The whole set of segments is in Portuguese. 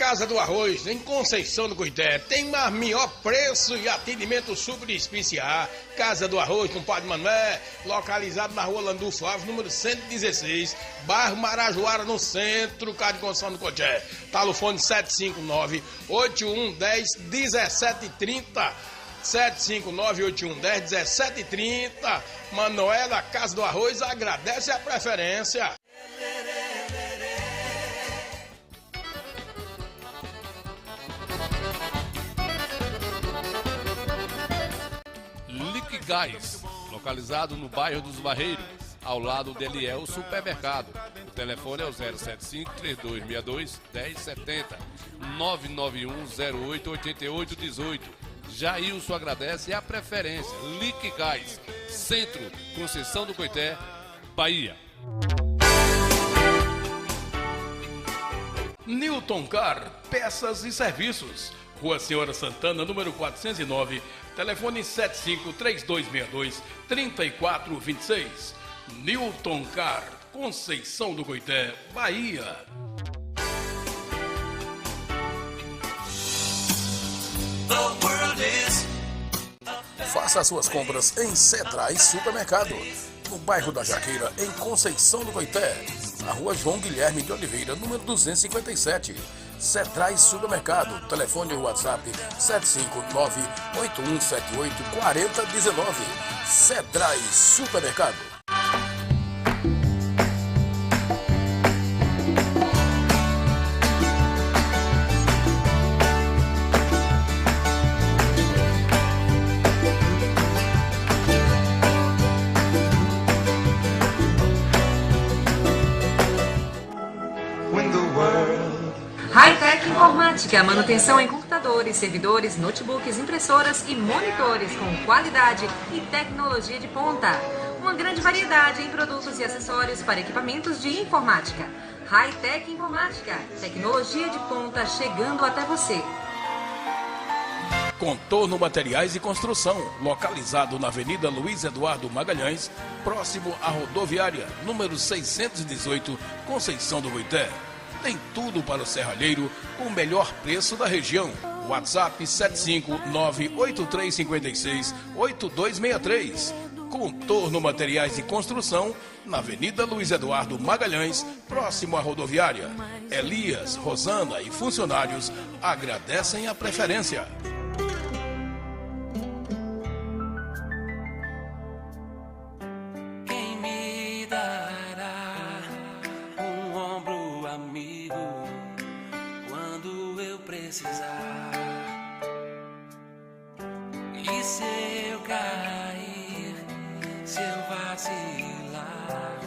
Casa do Arroz, em Conceição do Coité. Tem melhor preço e atendimento super especial. Casa do Arroz, com Padre Manuel, localizado na rua Landulfo Alves, número 116, bairro Marajoara, no centro, Casa de Conceição do Coité. Telefone 759-8110-1730. 759-8110-1730. Manuela, Casa do Arroz, agradece a preferência. Gás, localizado no bairro dos Barreiros, ao lado do Eliel Supermercado. O telefone é o 075-3262-1070, 991-08-8818. Jailson agradece a preferência. Lique Gás, Centro, Conceição do Coité, Bahia. Newton Car, peças e serviços. Rua Senhora Santana, número 409, telefone 75-3262-3426. Newton Car, Conceição do Coité, Bahia. Faça as suas compras em Cetrais Supermercado, no bairro da Jaqueira, em Conceição do Coité, na rua João Guilherme de Oliveira, número 257. Cetrais Supermercado, telefone e WhatsApp 759-8178-4019. Cetrais Supermercado. Hi-Tech Informática, manutenção em computadores, servidores, notebooks, impressoras e monitores com qualidade e tecnologia de ponta. Uma grande variedade em produtos e acessórios para equipamentos de informática. Hi-Tech Informática, tecnologia de ponta chegando até você. Contorno Materiais e Construção, localizado na Avenida Luiz Eduardo Magalhães, próximo à rodoviária, número 618, Conceição do Coité. Tem tudo para o serralheiro com o melhor preço da região. WhatsApp 759-8356-8263. Contorno Materiais e Construção, na Avenida Luiz Eduardo Magalhães, próximo à rodoviária. Elias, Rosana e funcionários agradecem a preferência. E se eu cair, se eu vacilar,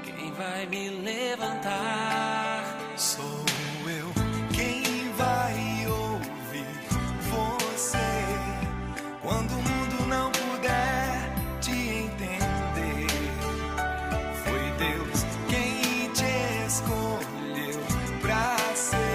quem vai me levantar? Sou eu. Quem vai ouvir você quando o mundo não puder te entender? Foi Deus quem te escolheu pra ser.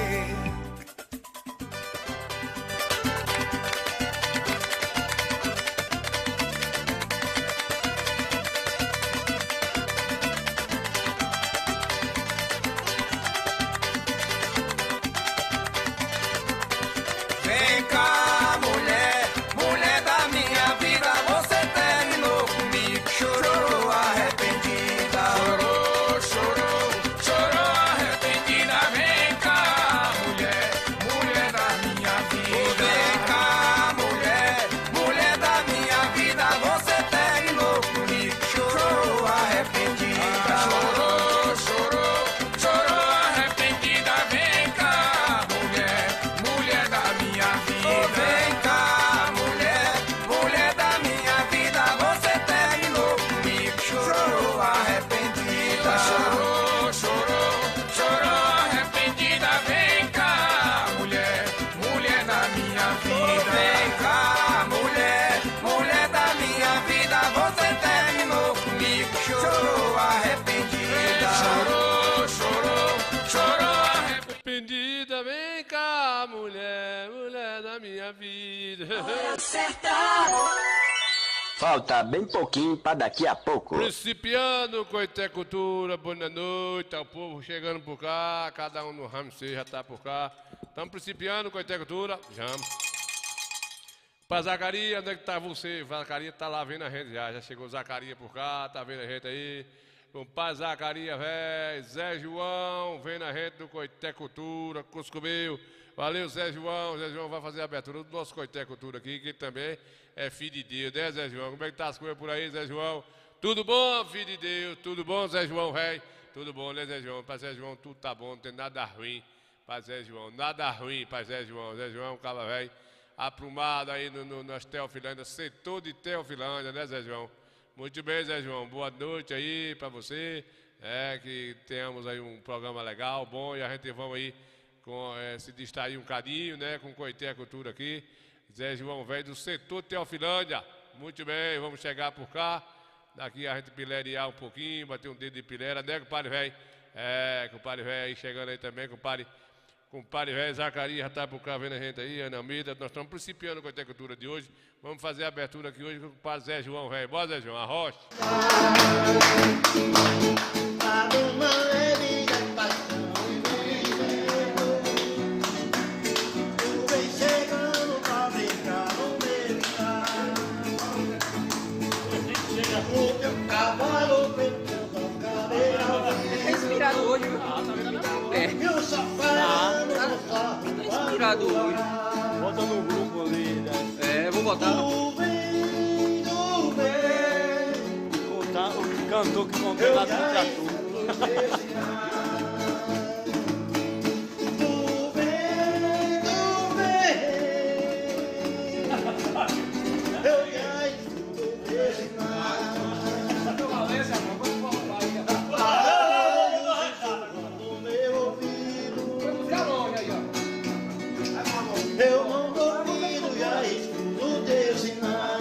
Mulher da minha vida. Hora certa. Falta bem pouquinho para daqui a pouco. Principiando Coité Cultura, boa noite, tá o povo chegando por cá, cada um no ramo seu já tá por cá. Estamos principiando Coité Cultura, já. Pra Zacarias, onde é que tá você? Zacarias tá lá vendo a gente já chegou Zacarias por cá, tá vendo a gente aí. Compadre Zacarias, velho, Zé João, vendo a gente do Coité Cultura, Cuscubeu. Valeu, Zé João vai fazer a abertura do nosso Coité Cultura aqui, que também é filho de Deus, né, Zé João? Como é que tá as coisas por aí, Zé João? Tudo bom, filho de Deus? Tudo bom, Zé João, velho? Tudo bom, né, Zé João? Para Zé João tudo tá bom, não tem nada ruim para Zé João. Nada ruim para Zé João. Zé João é um cara velho, aprumado aí nas Teofilândia, setor de Teofilândia, né, Zé João? Muito bem, Zé João. Boa noite aí para você. Que tenhamos aí um programa legal, bom, e a gente vamos aí se distrair um cadinho, né, com Coité Cultura aqui. Zé João velho do setor Teofilândia. Muito bem, vamos chegar por cá. Daqui a gente pilerear um pouquinho, bater um dedo de pilera, né, compadre velho? Compadre velho aí chegando aí também, compadre velho, Zacarias já tá por cá vendo a gente aí, Ana Almeida. Nós estamos principiando a Coité Cultura de hoje. Vamos fazer a abertura aqui hoje com o compadre Zé João velho. Bora, Zé João, arrocha. Inspirado hoje, viu? Tá vendo até o pé. Tá inspirado hoje. Bota no grupo ali, né? Vou botar. O cantor que contou lá do Tatu. Eu não duvido, já escuto teu sinal.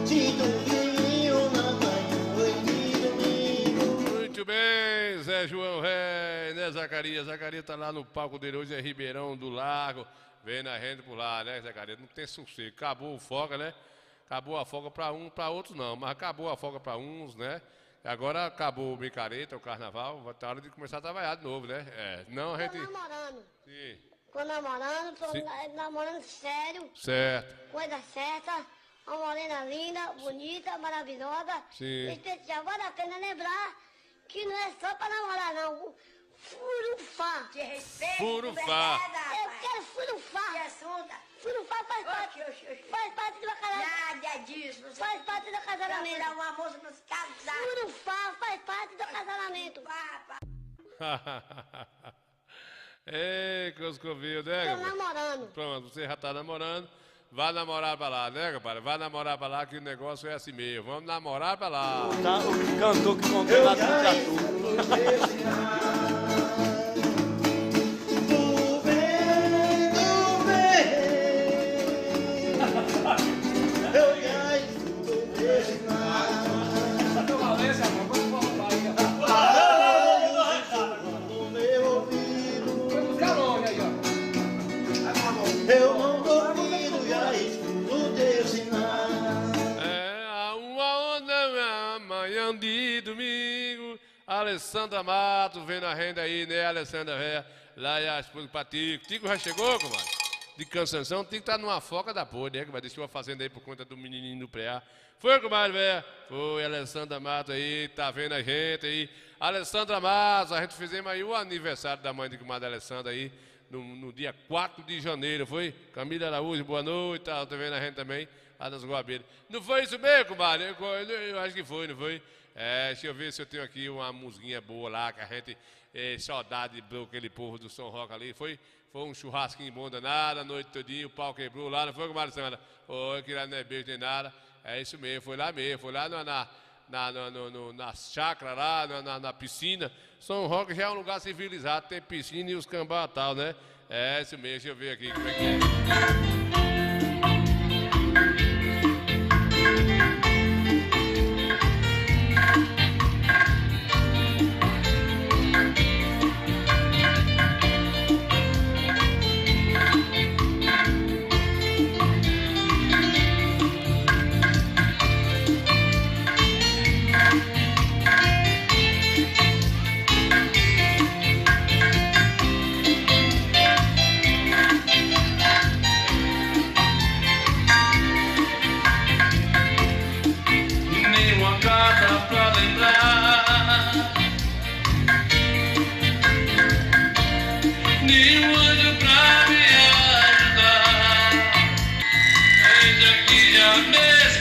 Se duvido na manhã, noite e domingo. Muito bem, Zé João velho, né, Zacarias? Zacarias tá lá no palco dele hoje, é Ribeirão do Lago, vendo a gente por lá, né, Zacarias? Não tem sossego, acabou o folga, né? Acabou a folga para um, para outros não, mas acabou a folga para uns, né? Agora acabou o micareta, o carnaval, vai ter hora de começar a trabalhar de novo, né? Não, a gente... Tô namorando. Sim. Tô namorando sério. Certo. Coisa certa. Uma morena linda, bonita, maravilhosa. Sim. Especial. Vale a pena lembrar que não é só pra namorar, não. Furufá. De respeito. Furufá. Eu quero furufá. Que assunto. Furufá faz parte do casamento. Nada disso. Faz parte do casamento. Dar uma moça pra se casar. Furufá faz parte do casamento. Ei, Coscovil, né? Tô namorando. Pronto, você já tá namorando. Vai namorar pra lá, né, compadre? Vai namorar pra lá que o negócio é assim mesmo. Vamos namorar pra lá. Tá, o cantor que contou lá do Tatu. Eu não duvido, já escuto teu sinal. Uma onda amanhã de domingo. Alessandra Matos vendo a renda aí, né, Alessandra véia? Lá e a esposa pra Tico. Tico já chegou, comadre? De Cansanção. Tico tá numa foca da porra, né, comadre? Deixou a fazenda aí por conta do menininho do preá. Foi, comadre, véia? Foi, Alessandra Matos aí, tá vendo a gente aí. Alessandra Matos, a gente fizemos aí o aniversário da mãe de comadre Alessandra aí. No dia 4 de janeiro, foi? Camila Araújo, boa noite, tá vendo a gente também, lá nas Goabeiras. Não foi isso mesmo, compadre? Eu acho que foi, não foi? Deixa eu ver se eu tenho aqui uma musguinha boa lá, que a gente, saudade daquele povo do São Roque ali, foi um churrasquinho bom danado, a noite todinha, o pau quebrou lá, não foi, compadre Sandra? Foi, que lá não é beijo nem nada, é isso mesmo, foi lá na chácara lá, na piscina. São Roque já é um lugar civilizado, tem piscina e os cambá tal, né? É isso mesmo, deixa eu ver aqui como é que é.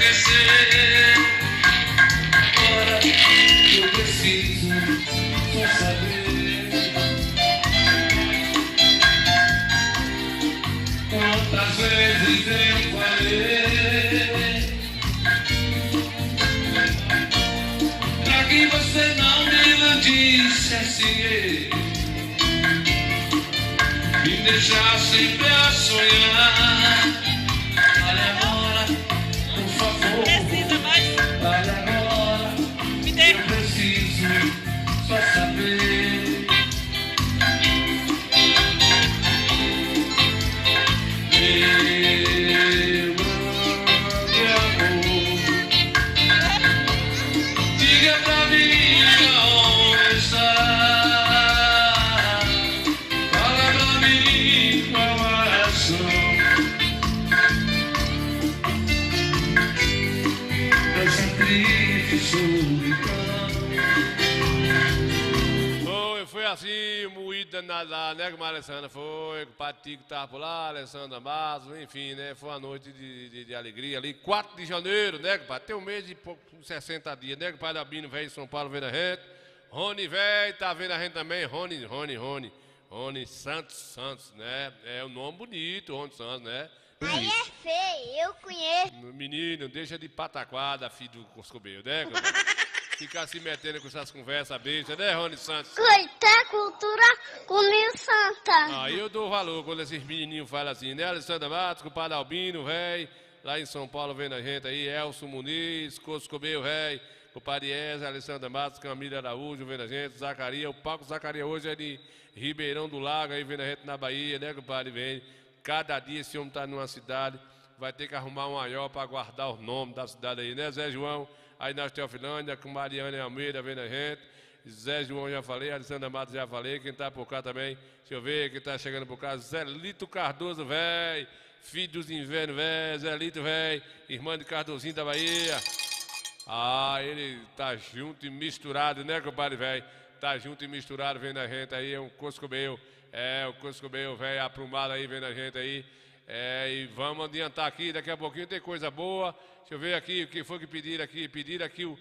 esquecer. Agora eu preciso só saber quantas vezes eu falei pra que você não me dissesse me deixar sempre a sonhar. Olha agora, por favor. Precisa mais. Olha agora, me dê. Eu preciso só saber. Meu amor, diga pra mim onde está. Fala pra mim qual a razão dessa triste solidão. Foi assim, moída lá, né, com a Alessandra foi, com o Padre Tico tava por lá, Alessandra Matos, enfim, né, foi uma noite de alegria ali, 4 de janeiro, né, compadre, tem um mês e pouco, 60 dias, né, compadre, Albino velho em São Paulo vendo a gente, Rony velho tá vendo a gente também, Rony Santos, né, é um nome bonito, Rony Santos, né. Aí é feio, eu conheço. Menino, deixa de pataquada, filho do Coscobeiro, né, compadre? Ficar se metendo com essas conversas bestas, né, Rony Santos? Coité cultura comigo santa. Aí eu dou valor quando esses menininhos falam assim, né? Alessandra Matos, com o Padre Albino, velho, lá em São Paulo vendo a gente aí, Elcio Muniz, Coscobeiro, velho, o Padre Eza, Alessandra Matos, Camila Araújo vendo a gente, Zacarias, o Paco Zacarias hoje é de Ribeirão do Lago, aí vendo a gente na Bahia, né, compadre? Vem. Cada dia esse homem tá numa cidade, vai ter que arrumar um maior para guardar os nomes da cidade aí, né, Zé João? Aí na Teofilândia, com Mariana Almeida vendo a gente. Zé João já falei, Alessandra Matos já falei. Quem tá por cá também, deixa eu ver quem tá chegando por cá. Zelito Cardoso, velho. Filho dos invernos, velho. Zelito, velho. Irmã de Cardozinho da Bahia. Ah, ele tá junto e misturado, né, compadre, velho? Tá junto e misturado vendo a gente aí. É um Coscobeiro. É, o Coscobeiro, velho, aprumado aí vendo a gente aí. É, e vamos adiantar aqui, daqui a pouquinho tem coisa boa. Deixa eu ver aqui o que foi que pediram aqui. Pediram aqui o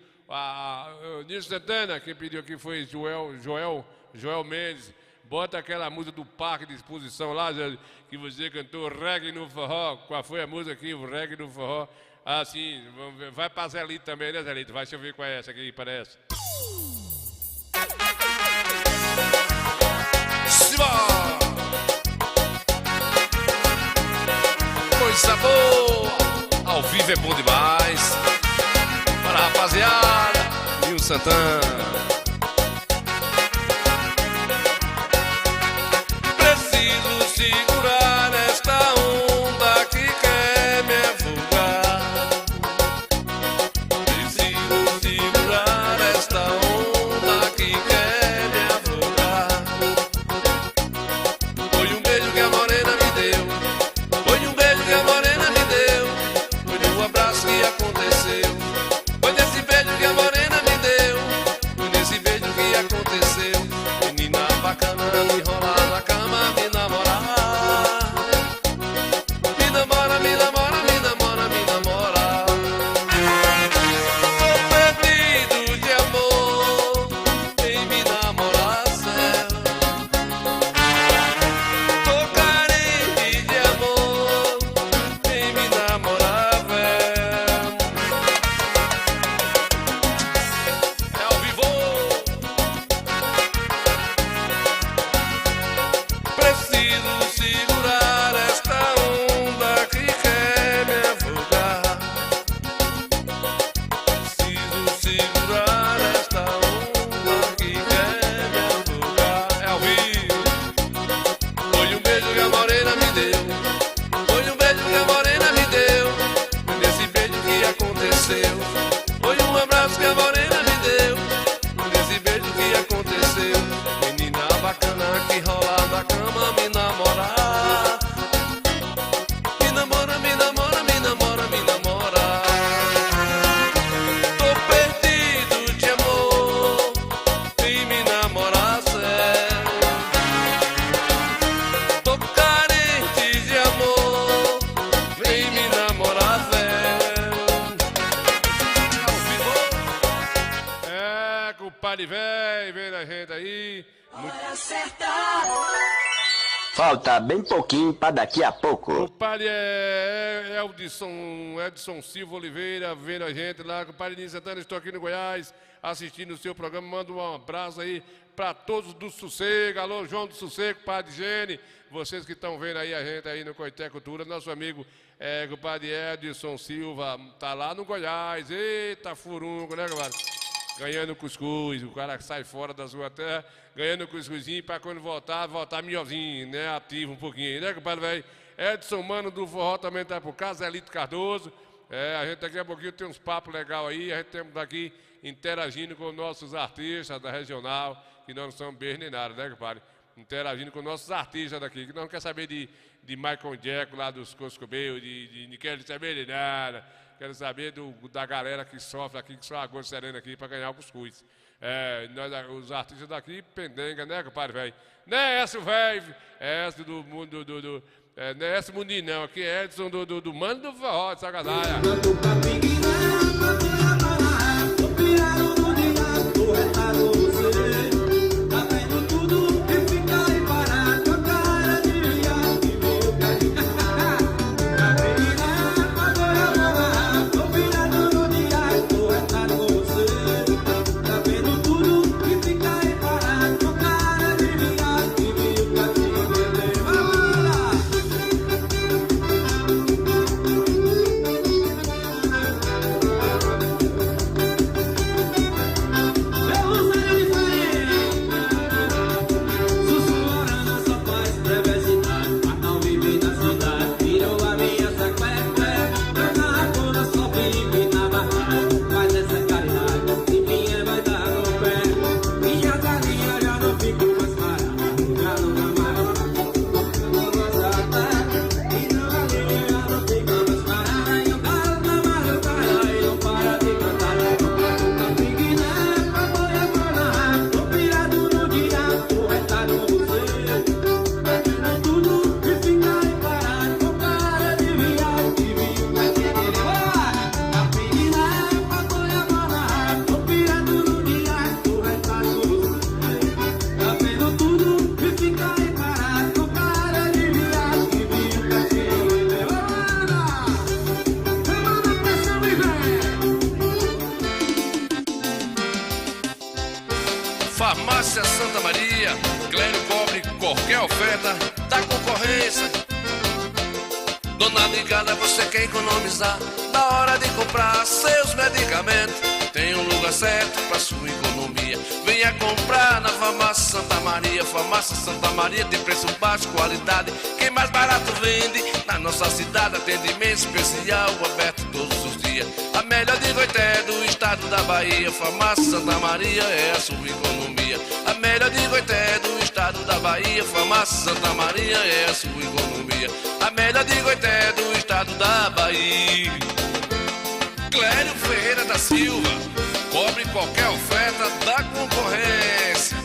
Nilson Santana, quem pediu aqui foi Joel Mendes. Bota aquela música do Parque de Exposição lá, que você cantou, Reggae no Forró. Qual foi a música aqui? O Reggae no Forró. Ah, sim, vai pra Zelito também, né, Zelito? Vai, deixa eu ver qual é essa aqui, parece. Coisa boa! Ao vivo é bom demais. Para a rapaziada, Nilson Santana. Preciso segurar esta onda que quer me afogar. Preciso segurar esta onda que quer me afogar. Foi um beijo que a morena me deu. Foi um beijo que a morena me deu. Foi um abraço que aconteceu. Foi nesse beijo que a morena me deu. Foi nesse beijo que aconteceu. Menina bacana, me enrolar na cama, me namorar. compadre velho, vendo a gente aí. Falta bem pouquinho pra daqui a pouco. O compadre é Edson Silva Oliveira, vendo a gente lá. Compadre Nini Santana, estou aqui no Goiás, assistindo o seu programa. Mando um abraço aí para todos do Sossego. Alô, João do Sossego, compadre Gene. Vocês que estão vendo aí a gente aí no Coité Cultura. Nosso amigo, compadre Edson Silva, tá lá no Goiás. Eita, furungo, né, compadre? Ganhando cuscuz, o cara sai fora da sua terra, ganhando cuscuzinho para quando voltar melhorzinho, né? Ativo um pouquinho, né, compadre, velho? Edson Mano do Forró também tá por cá, Zelito Cardoso. A gente daqui a pouquinho tem uns papos legais aí, a gente temos aqui interagindo com nossos artistas da regional, que nós não somos beijo nem nada, né, compadre? Interagindo com nossos artistas daqui, que nós não queremos saber de Michael Jackson lá dos Coscobeu, não quero saber de nada. Quero saber da galera que sofre aqui, que só agora serena aqui para ganhar o cuscuz. Nós, os artistas daqui, pendenga, né, compadre, velho? Não é esse, velho. É esse do mundo não é esse mundinho, não. Aqui é Edson do Mano do Forró, de Sagadaia. Farmácia Santa Maria, Clério cobre qualquer oferta da concorrência. Dona ligada, você quer economizar na hora de comprar seus medicamentos. Tem um lugar certo para sua economia. Venha comprar na Farmácia Santa Maria. Farmácia Santa Maria tem preço baixo, qualidade. Quem mais barato vende na nossa cidade. Atendimento especial, aberto todos os dias. A melhor de Goité do estado da Bahia. Farmácia Santa Maria é a sua economia. A melhor de Goité do estado da Bahia. Farmácia Santa Maria é a sua economia. A melhor de Goité do estado da Bahia. Clério Ferreira da Silva, cobre qualquer oferta da concorrência.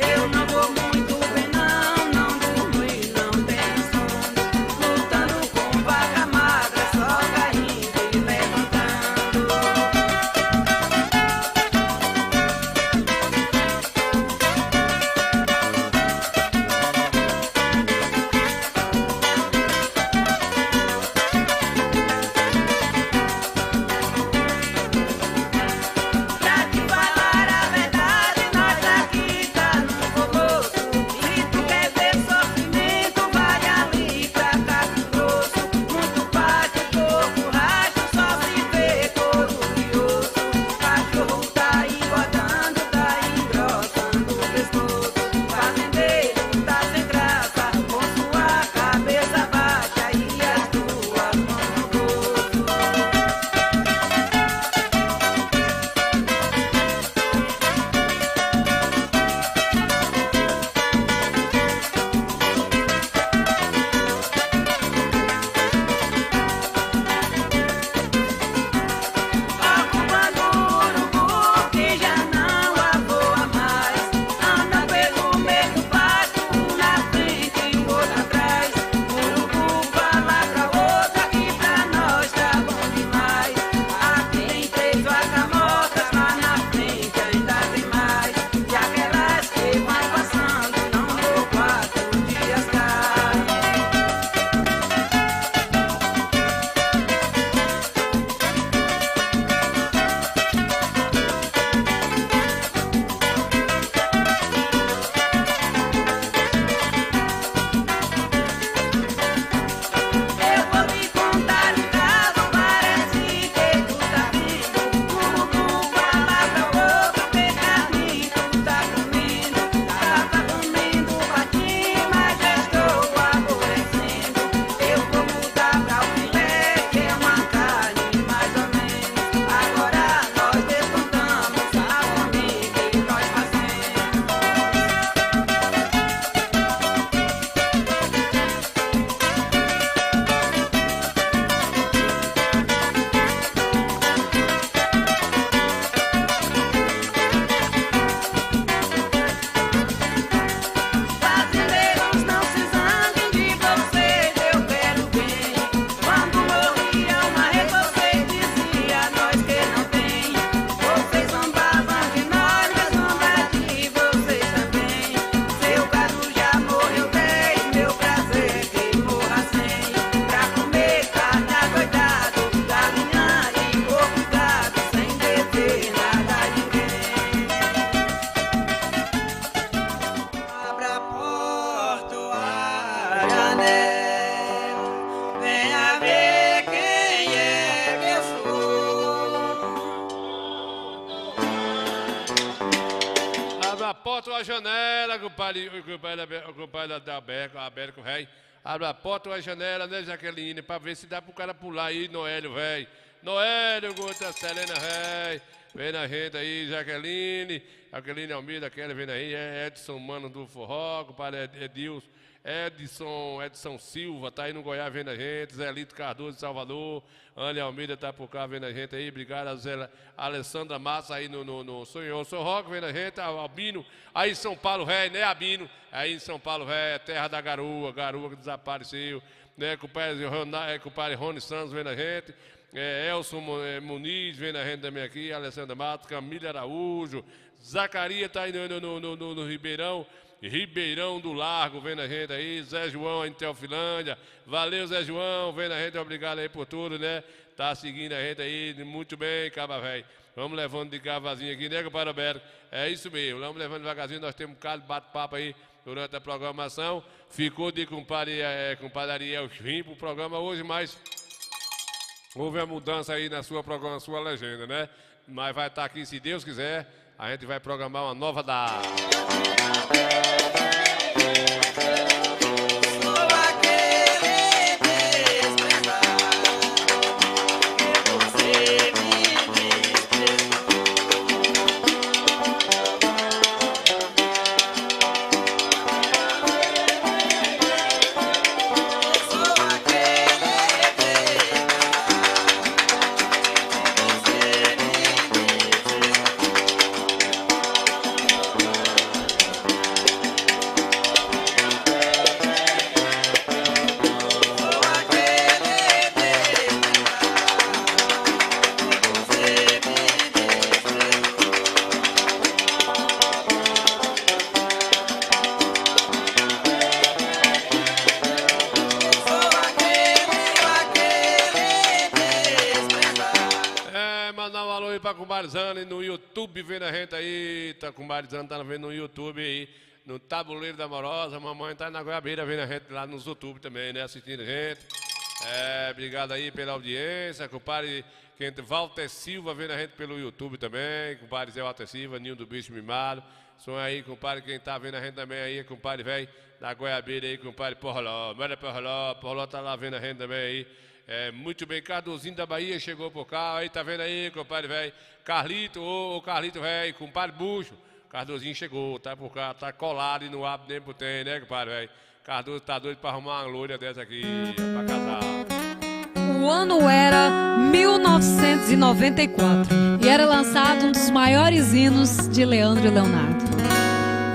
Eu não vou muito bem não. janela, venha ver quem é que eu sou. Abre a porta ou a janela, compadre Alberto, velho. Abre a porta ou a janela, né, Jaqueline, pra ver se dá pro cara pular aí, Noélio, velho. Noélio, Guta Selena, velho. Vem na gente aí, Jaqueline Almeida, Kelly, vem aí, Edson Mano do Forró, compadre Edson Silva, tá aí no Goiás vendo a gente, Zé Lito Cardoso de Salvador, Ana Almeida tá por cá vendo a gente aí, obrigado a Zé Alessandra Massa aí no Sonhou, Sou Roque vendo a gente, Albino, aí em São Paulo, velho, né, Albino? Aí em São Paulo, velho, terra da garoa que desapareceu, né, compadre Rony Santos vendo a gente, Elson Muniz vendo a gente também aqui, Alessandra Matos, Camila Araújo, Zacarias tá aí no Ribeirão do Largo, vendo a gente aí, Zé João em Teofilândia, valeu Zé João, vendo a gente, obrigado aí por tudo, né, tá seguindo a gente aí, muito bem, caba velho, vamos levando devagarzinho aqui, né, compadre Alberto, é isso mesmo, vamos levando devagarzinho, nós temos um bocado de bate-papo aí durante a programação, ficou de compadre Ariel vim pro programa hoje, mas houve a mudança aí na sua legenda, né, mas vai estar aqui, se Deus quiser, a gente vai programar uma nova data. Combarizando no YouTube, vendo a gente aí, tá combarizando, tá vendo no YouTube aí, no Tabuleiro da Amorosa, mamãe tá na Goiabeira vendo a gente lá nos YouTube também, né, assistindo a gente. Obrigado aí pela audiência, compadre Walter Silva vendo a gente pelo YouTube também, compadre Zé Walter Silva, Ninho do Bicho Mimado, são aí, compadre, quem tá vendo a gente também aí, compadre velho da Goiabeira aí, compadre Porroló, Porroló tá lá vendo a gente também aí. Muito bem, Cardozinho da Bahia chegou por cá, aí tá vendo aí, compadre velho, Carlito, Carlito velho, compadre Bucho, Cardozinho chegou, tá por cá, tá colado e no abo nem tem, né, compadre velho, Cardoso tá doido pra arrumar uma loira dessa aqui, pra casar. O ano era 1994 e era lançado um dos maiores hinos de Leandro e Leonardo.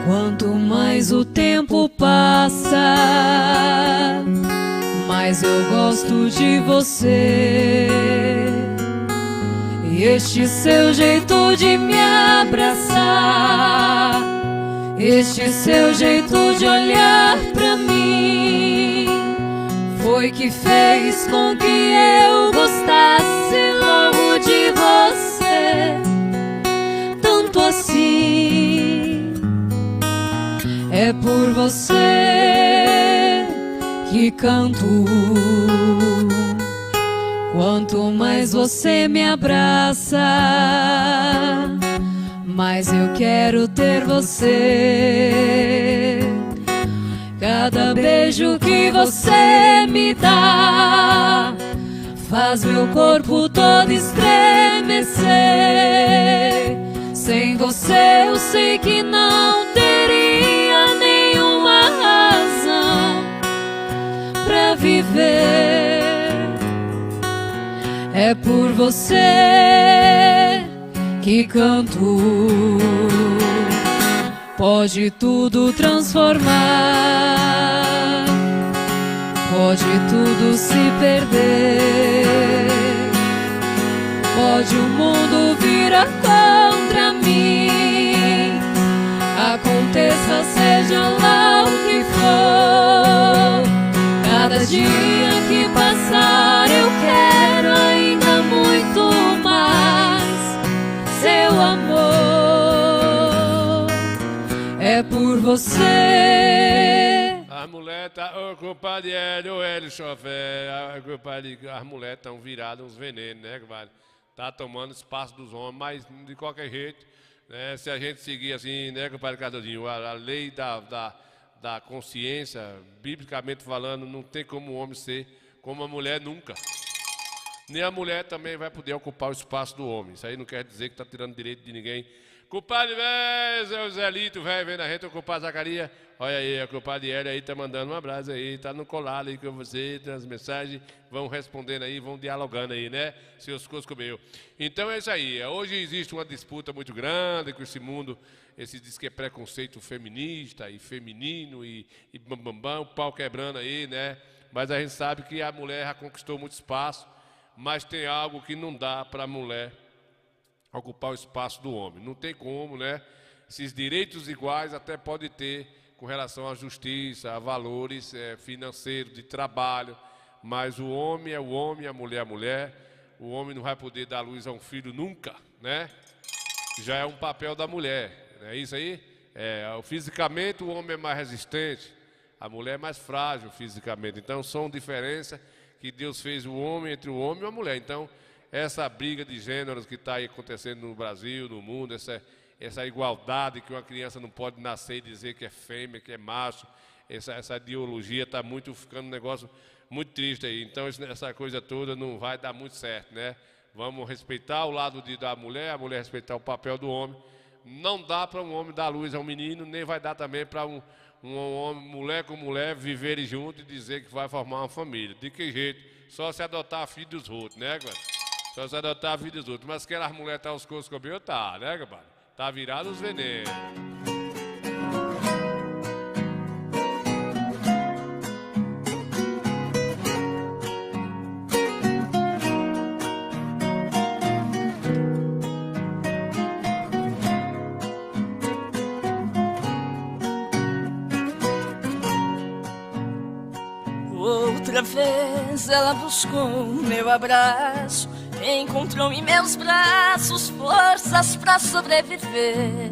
Quanto mais o tempo passa, mas eu gosto de você. E este seu jeito de me abraçar, este seu jeito de olhar pra mim, foi que fez com que eu gostasse logo de você. Tanto assim, é por você que canto. Quanto mais você me abraça, mais eu quero ter você. Cada beijo que você me dá faz meu corpo todo estremecer. Sem você eu sei que não teria nenhuma razão pra viver. É por você que canto. Pode tudo transformar, pode tudo se perder, pode o mundo virar contra mim. Aconteça, seja lá o que for, cada dia que passar eu quero ainda muito mais seu amor. É por você. As mulheres tá, ô compadre Hélio, ô Hélio Chofé, compadre, as mulheres estão viradas uns venenos, né, compadre? Tá tomando espaço dos homens, mas de qualquer jeito, né, se a gente seguir assim, né, compadre Cardozinho, a lei da consciência, biblicamente falando, não tem como o homem ser como a mulher nunca. Nem a mulher também vai poder ocupar o espaço do homem. Isso aí não quer dizer que está tirando direito de ninguém. Compadre, velho, Zelito, velho, vem na rede, o compadre Zacarias. Olha aí, o compadre Hélio aí tá mandando um abraço aí, tá no colado aí com você, tem as mensagens, vão respondendo aí, vão dialogando aí, né? Seus coisas comeu. Então é isso aí. Hoje existe uma disputa muito grande com esse mundo, esse diz que é preconceito feminista e feminino e bambambam, o pau quebrando aí, né? Mas a gente sabe que a mulher já conquistou muito espaço, mas tem algo que não dá para a mulher ocupar o espaço do homem. Não tem como, né? Esses direitos iguais até pode ter com relação à justiça, a valores financeiros, de trabalho, mas o homem é o homem, a mulher é a mulher. O homem não vai poder dar luz a um filho nunca, né? Já é um papel da mulher, não é isso aí? Fisicamente o homem é mais resistente, a mulher é mais frágil fisicamente. Então são diferenças que Deus fez o homem entre o homem e a mulher. Então essa briga de gêneros que está aí acontecendo no Brasil, no mundo, essa igualdade que uma criança não pode nascer e dizer que é fêmea, que é macho, essa ideologia está ficando um negócio muito triste aí. Então essa coisa toda não vai dar muito certo, né? Vamos respeitar o lado da mulher, a mulher respeitar o papel do homem. Não dá para um homem dar luz a um menino, nem vai dar também para um homem, mulher com mulher, viverem junto e dizer que vai formar uma família. De que jeito? Só se adotar a filha dos outros, né, cara? Só se adotar a filha dos outros. Mas que as mulheres tá os coisas comigo, tá, né, compadre? Tá virado os venenos. Outra vez ela buscou meu abraço, encontrou em meus braços forças pra sobreviver.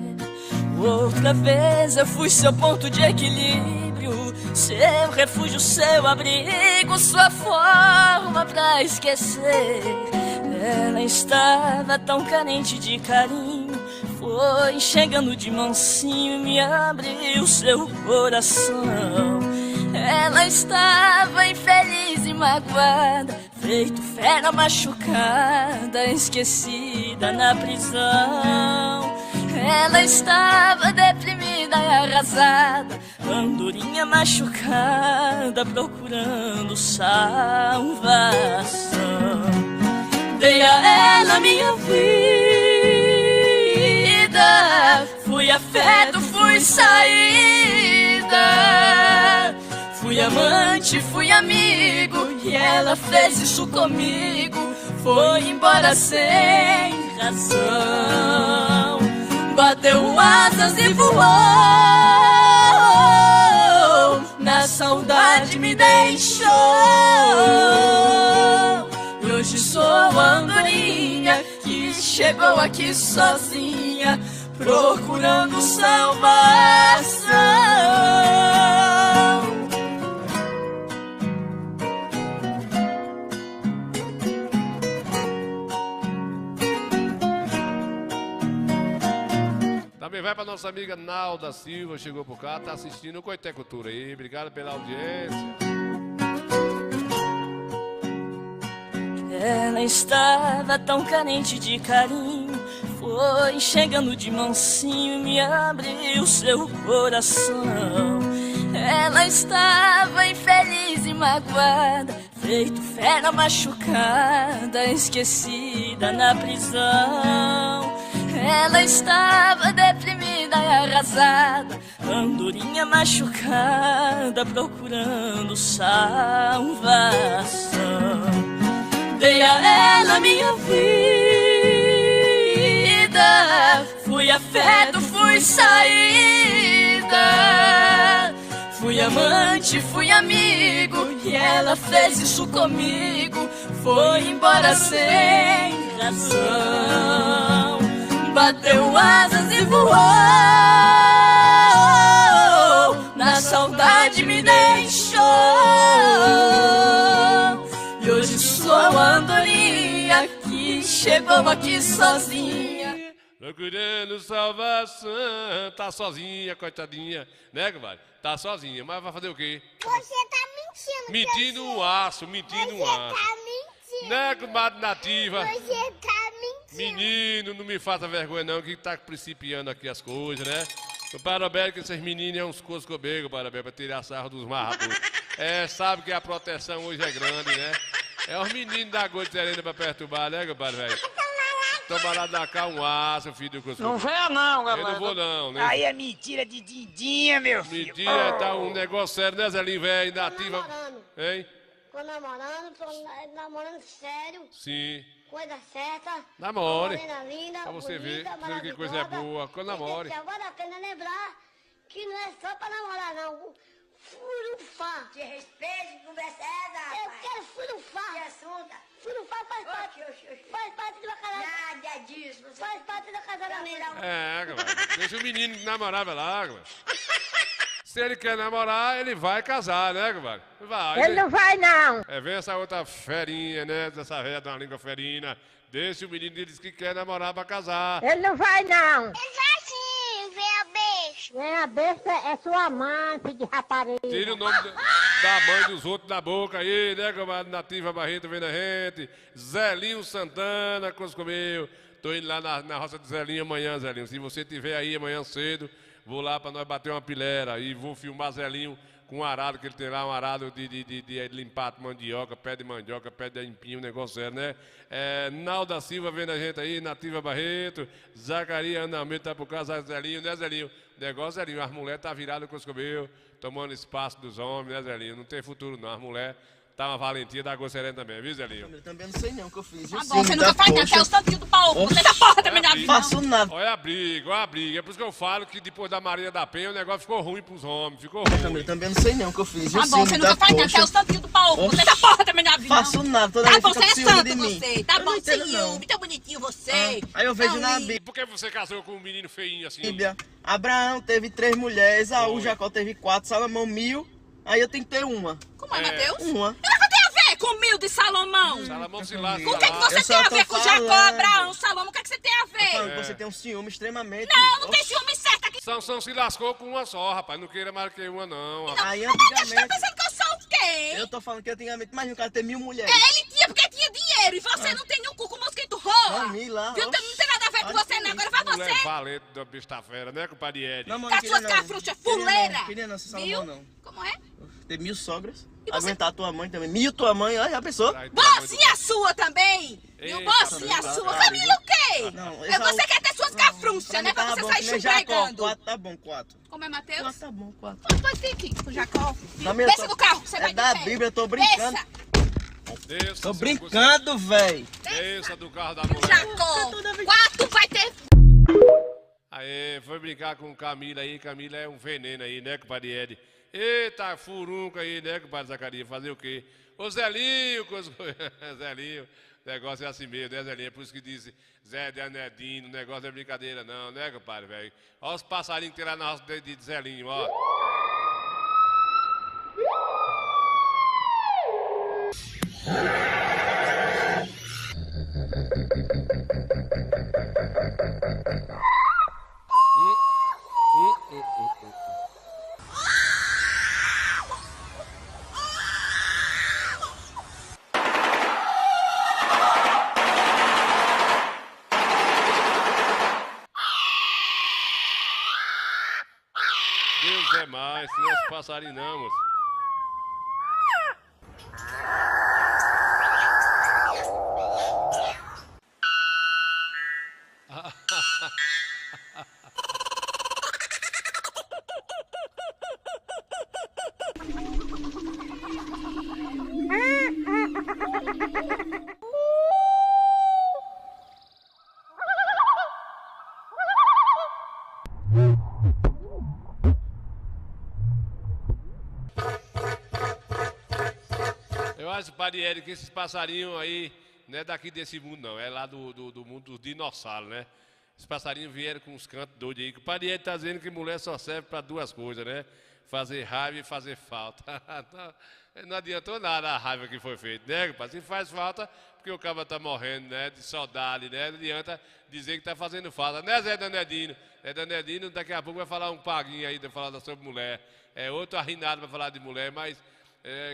Outra vez eu fui seu ponto de equilíbrio, seu refúgio, seu abrigo, sua forma pra esquecer. Ela estava tão carente de carinho, foi chegando de mansinho e me abriu seu coração. Ela estava infeliz e magoada, feito fera machucada, esquecida na prisão. Ela estava deprimida e arrasada, andorinha machucada, procurando salvação. Dei a ela minha vida, fui afeto, fui saída, fui amante, fui amigo, e ela fez isso comigo. Foi embora sem razão, bateu asas e voou, na saudade me deixou. E hoje sou a andorinha que chegou aqui sozinha, procurando salvação. Também vai para nossa amiga Nalda Silva, chegou por cá, tá assistindo o Coité Cultura aí. Obrigado pela audiência. Ela estava tão carente de carinho, foi chegando de mansinho e me abriu seu coração. Ela estava infeliz e magoada, feito fera machucada, esquecida na prisão. Ela estava deprimida e arrasada, andorinha machucada, procurando salvação. Dei a ela minha vida, fui afeto, fui saída, fui amante, fui amigo, e ela fez isso comigo. Foi embora sem razão, bateu asas e voou, na saudade me deixou. estou aqui sozinha. Procurando salvação. Tá sozinha, coitadinha. Né, compadre? Tá sozinha, mas vai fazer o quê? Você tá mentindo. Mentindo um aço, mentindo um aço. Você tá mentindo. Né, comadre Nativa? Você tá mentindo. Menino, não me faça vergonha não, que tá principiando aqui as coisas, né? O Parabéns, que esses meninos é uns coscobegos, Parabéns, pra tirar sarro dos marrados. É, sabe que a proteção hoje é grande, né? É os meninos da Gota Serena pra perturbar, né, compadre, velho? Toma lá da cá um aço, filho do coscobeiro. Não venha não, galera. Eu não vou não, né? Aí é mentira de dindinha, meu filho. Mentira, tá um negócio sério, né, Zelinho, velho? Nativa. namorando. Hein? Tô namorando sério. Sim. Coisa certa. Namore. Morena linda, Pra você ver, bonita, tudo que coisa é boa. Quando namore. Vale a pena lembrar que não é só pra namorar, não. Furufá. Te respeite, conversa essa, rapaz. Eu quero furufá. Que assunto? Furufá faz parte do casamento. Nada disso. Faz parte do casamento. É, galera. Deixa o menino namorar, vai lá, galera. Se ele quer namorar, ele vai casar, né, compadre? Vai. Ele não vai, não. É, vem essa outra ferinha, né? Essa velha da língua ferina. Deixa o menino diz que quer namorar pra casar. Ele não vai, não. Ele vai sim, vem a besta. Vem a besta é sua amante de rapariga. Tira o nome da mãe dos outros da boca aí, né, comadre Nativa Barreto vendo a gente. Zelinho Santana, coisa comigo. Tô indo lá na roça de Zelinho amanhã, Zelinho. Se você tiver aí amanhã cedo, vou lá pra nós bater uma pilera e vou filmar Zelinho com um arado, que ele tem lá um arado de limpar mandioca, pé de mandioca, pé de empinho, um negócio sério, né? Nalda Silva vendo a gente aí, Nativa Barreto, Zacarias Andamento tá por casa, Zelinho, né, Zelinho? Negócio, Zelinho, as mulheres tá viradas com os cabelos, tomando espaço dos homens, né, Zelinho? Não tem futuro não, as mulheres tá uma valentia da Gocerena também, viu, Zelinho? Eu também não sei não o que eu fiz. Tá bom, você nunca faz nada, até o santinho do pau, você da porra também da vida. Faço nada. Olha a briga. É por isso que eu falo que depois da Maria da Penha o negócio ficou ruim pros homens, ficou ruim. Eu também não sei não o que eu fiz. Tá bom, você nunca faz nada, até o santinho do pau, você da porra também da vida. Faço nada, toda tá vez bom, fica você é ciúme santo de mim. você, tá Eu bom, não entendo, ciúme, não. tão bonitinho você. Aí eu vejo tão na lindo. Bíblia. Por que você casou com um menino feinho assim? Abraão teve 3 mulheres, Esaú, Foi. Jacó teve 4, Salomão 1000. Aí eu tenho que ter uma. Como é, Mateus? Uma. Eu não tenho a ver com 1000 de Salomão. Salomão se lasca. O que, que você Eu só tem a tô ver com Jacó, falando. Abraão, Salomão? O que, que você tem a ver? Você tem um ciúme extremamente. Não tem ciúme certo aqui. Sansão se lascou com uma só, rapaz. Não queira mais que uma, não. Não, Aí Mateus, você tá antigamente. pensando que eu sou o quê? Eu tô falando que antigamente, imagina o cara ter 1000 mulheres. Ele tinha porque tinha dinheiro e você não tem um cu com mosquito rola. Vamos lá. Viu? Não tem nada a ver com você, não. Agora vai Mulher você. valente da besta fera, né, compadre Ed? Não, Com as suas cafruchas fuleiras. Queria não, Salomão Viu? não. Como é? Ter 1000 sogras. E você? Aguentar tua mãe também. 1000 tua mãe, olha, já pensou? Bolsinha sua também. Viu? Eita, Bolsinha meu sua. Deus. Família o quê? Não, É você quer ter suas cafruchas, né? Pra você sair chupregando. 4 tá bom, 4. Como é, Mateus? 4 tá bom, 4. Pois fique com Jacó. Na minha Desça tô- do carro, você vai É da de pé. Bíblia, eu tô brincando. Desça. Tô brincando, véi. Desça do carro da mulher. Jacó. 4 vai ter. Aí, foi brincar com Camila aí. Camila é um veneno aí, né, compadre Ed? Eita, furunca aí, né, compadre Zacarias? Fazer o quê? Ô Zelinho, Zelinho, negócio é assim mesmo, né, Zelinho? É por isso que diz Zé de Anedino, negócio é brincadeira não, né, compadre, velho? Olha os passarinhos que tem lá na roça de Zelinho, ó. Deus é mais, não é os passarinhos não, moço. Eu acho, padre Érico, que esses passarinhos aí não é daqui desse mundo, não. É lá do mundo dos dinossauros, né? Esses passarinhos vieram com uns cantos doidos aí. Que o padre Érico tá dizendo que mulher só serve para 2 coisas, né? fazer raiva e fazer falta. Não adiantou nada a raiva que foi feita, né, compadre? Se faz falta, porque o cara tá morrendo, né, de saudade, né? Não adianta dizer que tá fazendo falta, né, Zé Danedino? Zé Danedino daqui a pouco vai falar um paguinho aí, vai falar sobre mulher. É outro arrinado para falar de mulher, mas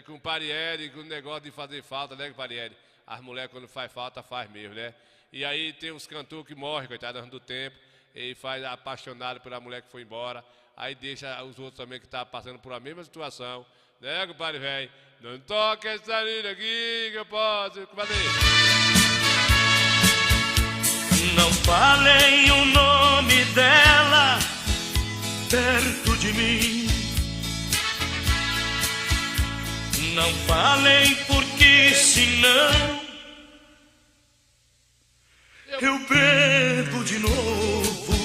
com o Parieri, com o negócio de fazer falta, né, Parieri? As mulheres quando faz falta, faz mesmo, né? E aí tem uns cantores que morrem, coitado, do tempo, e faz apaixonado pela mulher que foi embora, aí deixa os outros também que estão passando por a mesma situação, né, compadre velho? Não toque essa linha aqui que eu posso, compadre. Não falem o nome dela perto de mim. Não falem porque senão eu bebo de novo.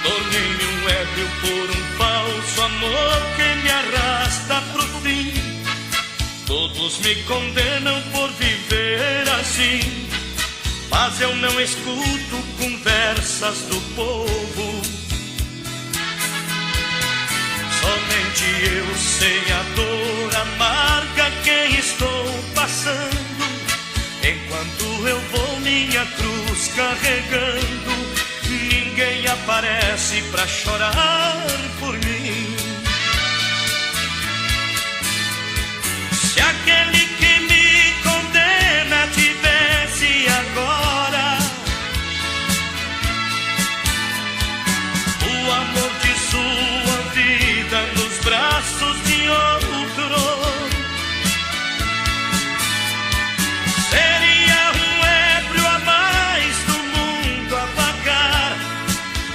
Tornei-me um ébrio por um falso amor que me arrasta pro fim. Todos me condenam por viver assim, mas eu não escuto conversas do povo. Somente eu sei a dor amarga que estou passando, enquanto eu vou minha cruz carregando. Ninguém aparece pra chorar por mim. Se aquele que me condena tivesse agora o amor de sua vida nos braços de outro, seria um ébrio a mais do mundo a pagar.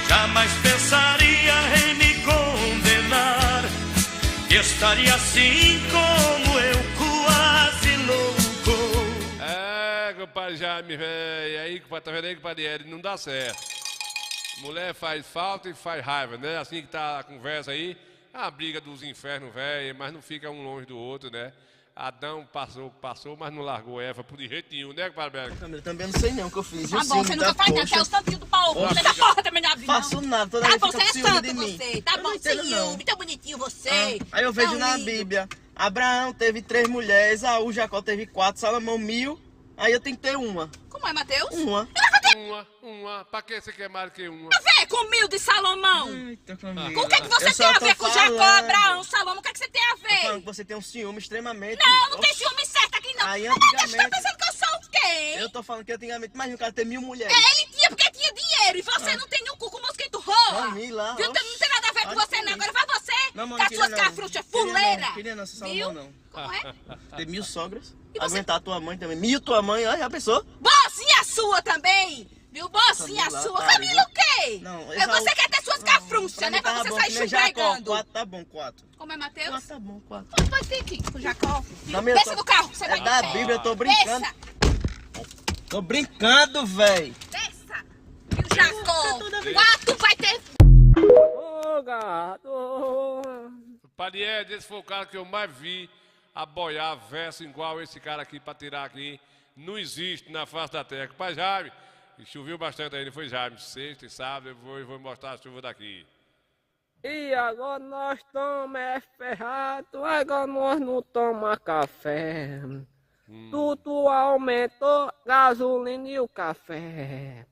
Jamais pensaria em me condenar, estaria assim como eu, quase louco. É, compadre Jaime, velho, aí, compadre, tá vendo aí, compadre Eri, não dá certo. Mulher faz falta e faz raiva, né? Assim que tá a conversa aí, é uma briga dos infernos, velho, mas não fica um longe do outro, né? Adão passou, mas não largou Eva por jeito nenhum, né, compadre Berg? Eu também não sei nem o que eu fiz. Tá bom, você nunca faz nada, até os tantinhos do pau. Você da porra também não abre, não. Faço nada, toda Tá vez bom, fica você com é ciúme santo de mim. você. Tá bom, ciúme, tão bonitinho você. Aí eu vejo Tão na lindo. Bíblia, Abraão teve 3 mulheres, Esaú, Jacó teve 4, Salomão 1000, aí eu tenho que ter uma. Como é, Matheus? Uma. Uma. Pra que você quer mais que uma? A ver com 1000 de Salomão. Eita, Com o que é que você Eu tem só a tô ver com Jacó, falando. Abraão, Salomão? O que é que você tem a Tô falando ver? que você tem um ciúme extremamente. Não, não tem ciúme certo aqui não. Aí, Mas você tá antigamente- pensando que eu sou o quê? Eu tô falando que antigamente, imagina o cara ter 1000 mulheres. Ele tinha porque tinha dinheiro e você não tem nenhum cu com mosquito rola. Vamos lá, Viu? Não tem nada a ver com Olha você não. isso. Agora vai você Não, mano, com as queria suas não. cafruchas fuleira. Queria não, ser Viu? Salomão não. Como é? Ter 1000 sogras, E você? aguentar tua mãe também. 1000 tua mãe, olha, já pensou? Bocinha sua também. Viu? Bocinha Camila, sua. otário, Camila o quê? Não, É Esaú- você quer ter suas Pra cafruchas, né? mim Pra tava você bom, sair que nem Jacó. chupregando. 4 tá bom, 4. Como é, Matheus? 4 tá bom, 4. Quanto vai ter aqui com Jacó? Não, Desça do carro, você É vai da descer. Bíblia, eu tô brincando. Desça, Tô brincando, véi. desça. Viu, Jacó? 4 vai ter... Ô, gato. Parieri, esse foi o cara que eu mais vi aboiar verso igual esse cara aqui pra tirar aqui. Não existe na face da terra. Pai Jaime, choveu bastante aí, não foi, Jaime? Sexta e sábado, eu vou mostrar a chuva daqui. E agora nós estamos ferrados, agora nós não tomamos café. Tudo aumentou, gasolina e o café.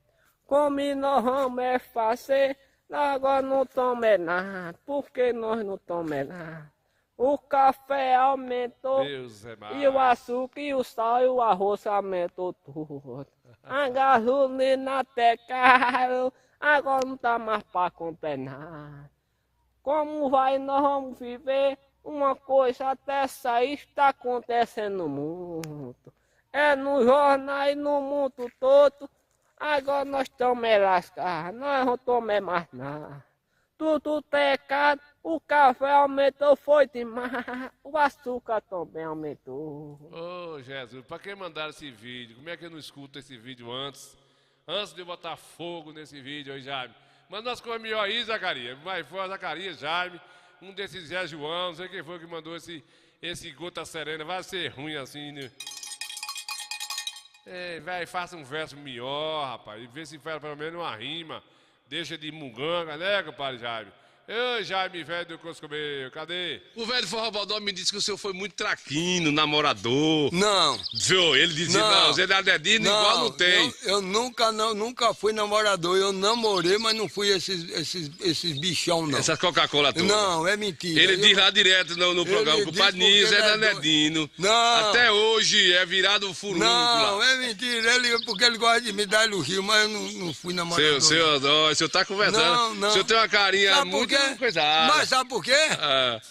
Como nós vamos fazer, agora não tomamos nada. Por que nós não tomamos nada? O café aumentou, Deus é mais. e o açúcar, e o sal, e o arroz aumentou tudo. A gasolina até caro, agora não tá mais pra comprar nada. Como vai nós vamos viver? Uma coisa dessa aí está acontecendo no mundo. É no jornal e no mundo todo. Agora nós estamos lascados, nós não tomamos mais nada. Tudo tá caro, o café aumentou, foi demais. O açúcar também aumentou. Ô, Jesus, pra que mandaram esse vídeo? Como é que eu não escuto esse vídeo antes? Antes de eu botar fogo nesse vídeo aí, Jaime. Manda umas coisas melhor aí, Zacarias. Mas foi Zacarias, Jaime, um desses Zé João, não sei quem foi que mandou esse Gota Serena. Vai ser ruim assim, né? É, velho, faça um verso melhor, rapaz. E vê se faz pelo menos uma rima. Deixa de munganga, né, compadre Jaime? Ô, Jaime, velho do Coscomeio, cadê? O velho Forró Bodó me disse que o senhor foi muito traquino, namorador. Não. Viu? Ele dizia, não, Zé Nadedino igual não tem. Eu nunca fui namorador. Eu namorei, mas não fui esses bichão, não. Essas Coca-Cola todas. Não, é mentira. Ele diz lá direto no programa, com o Padre Ninho, Zé Nadedino. Não. Até hoje é virado furúnculo. Não, é mentira. Porque ele gosta de me dar elogio, mas eu não fui namorador. O senhor tá conversando. Não. O senhor tem uma carinha sabe muito coisada. Mas sabe por quê?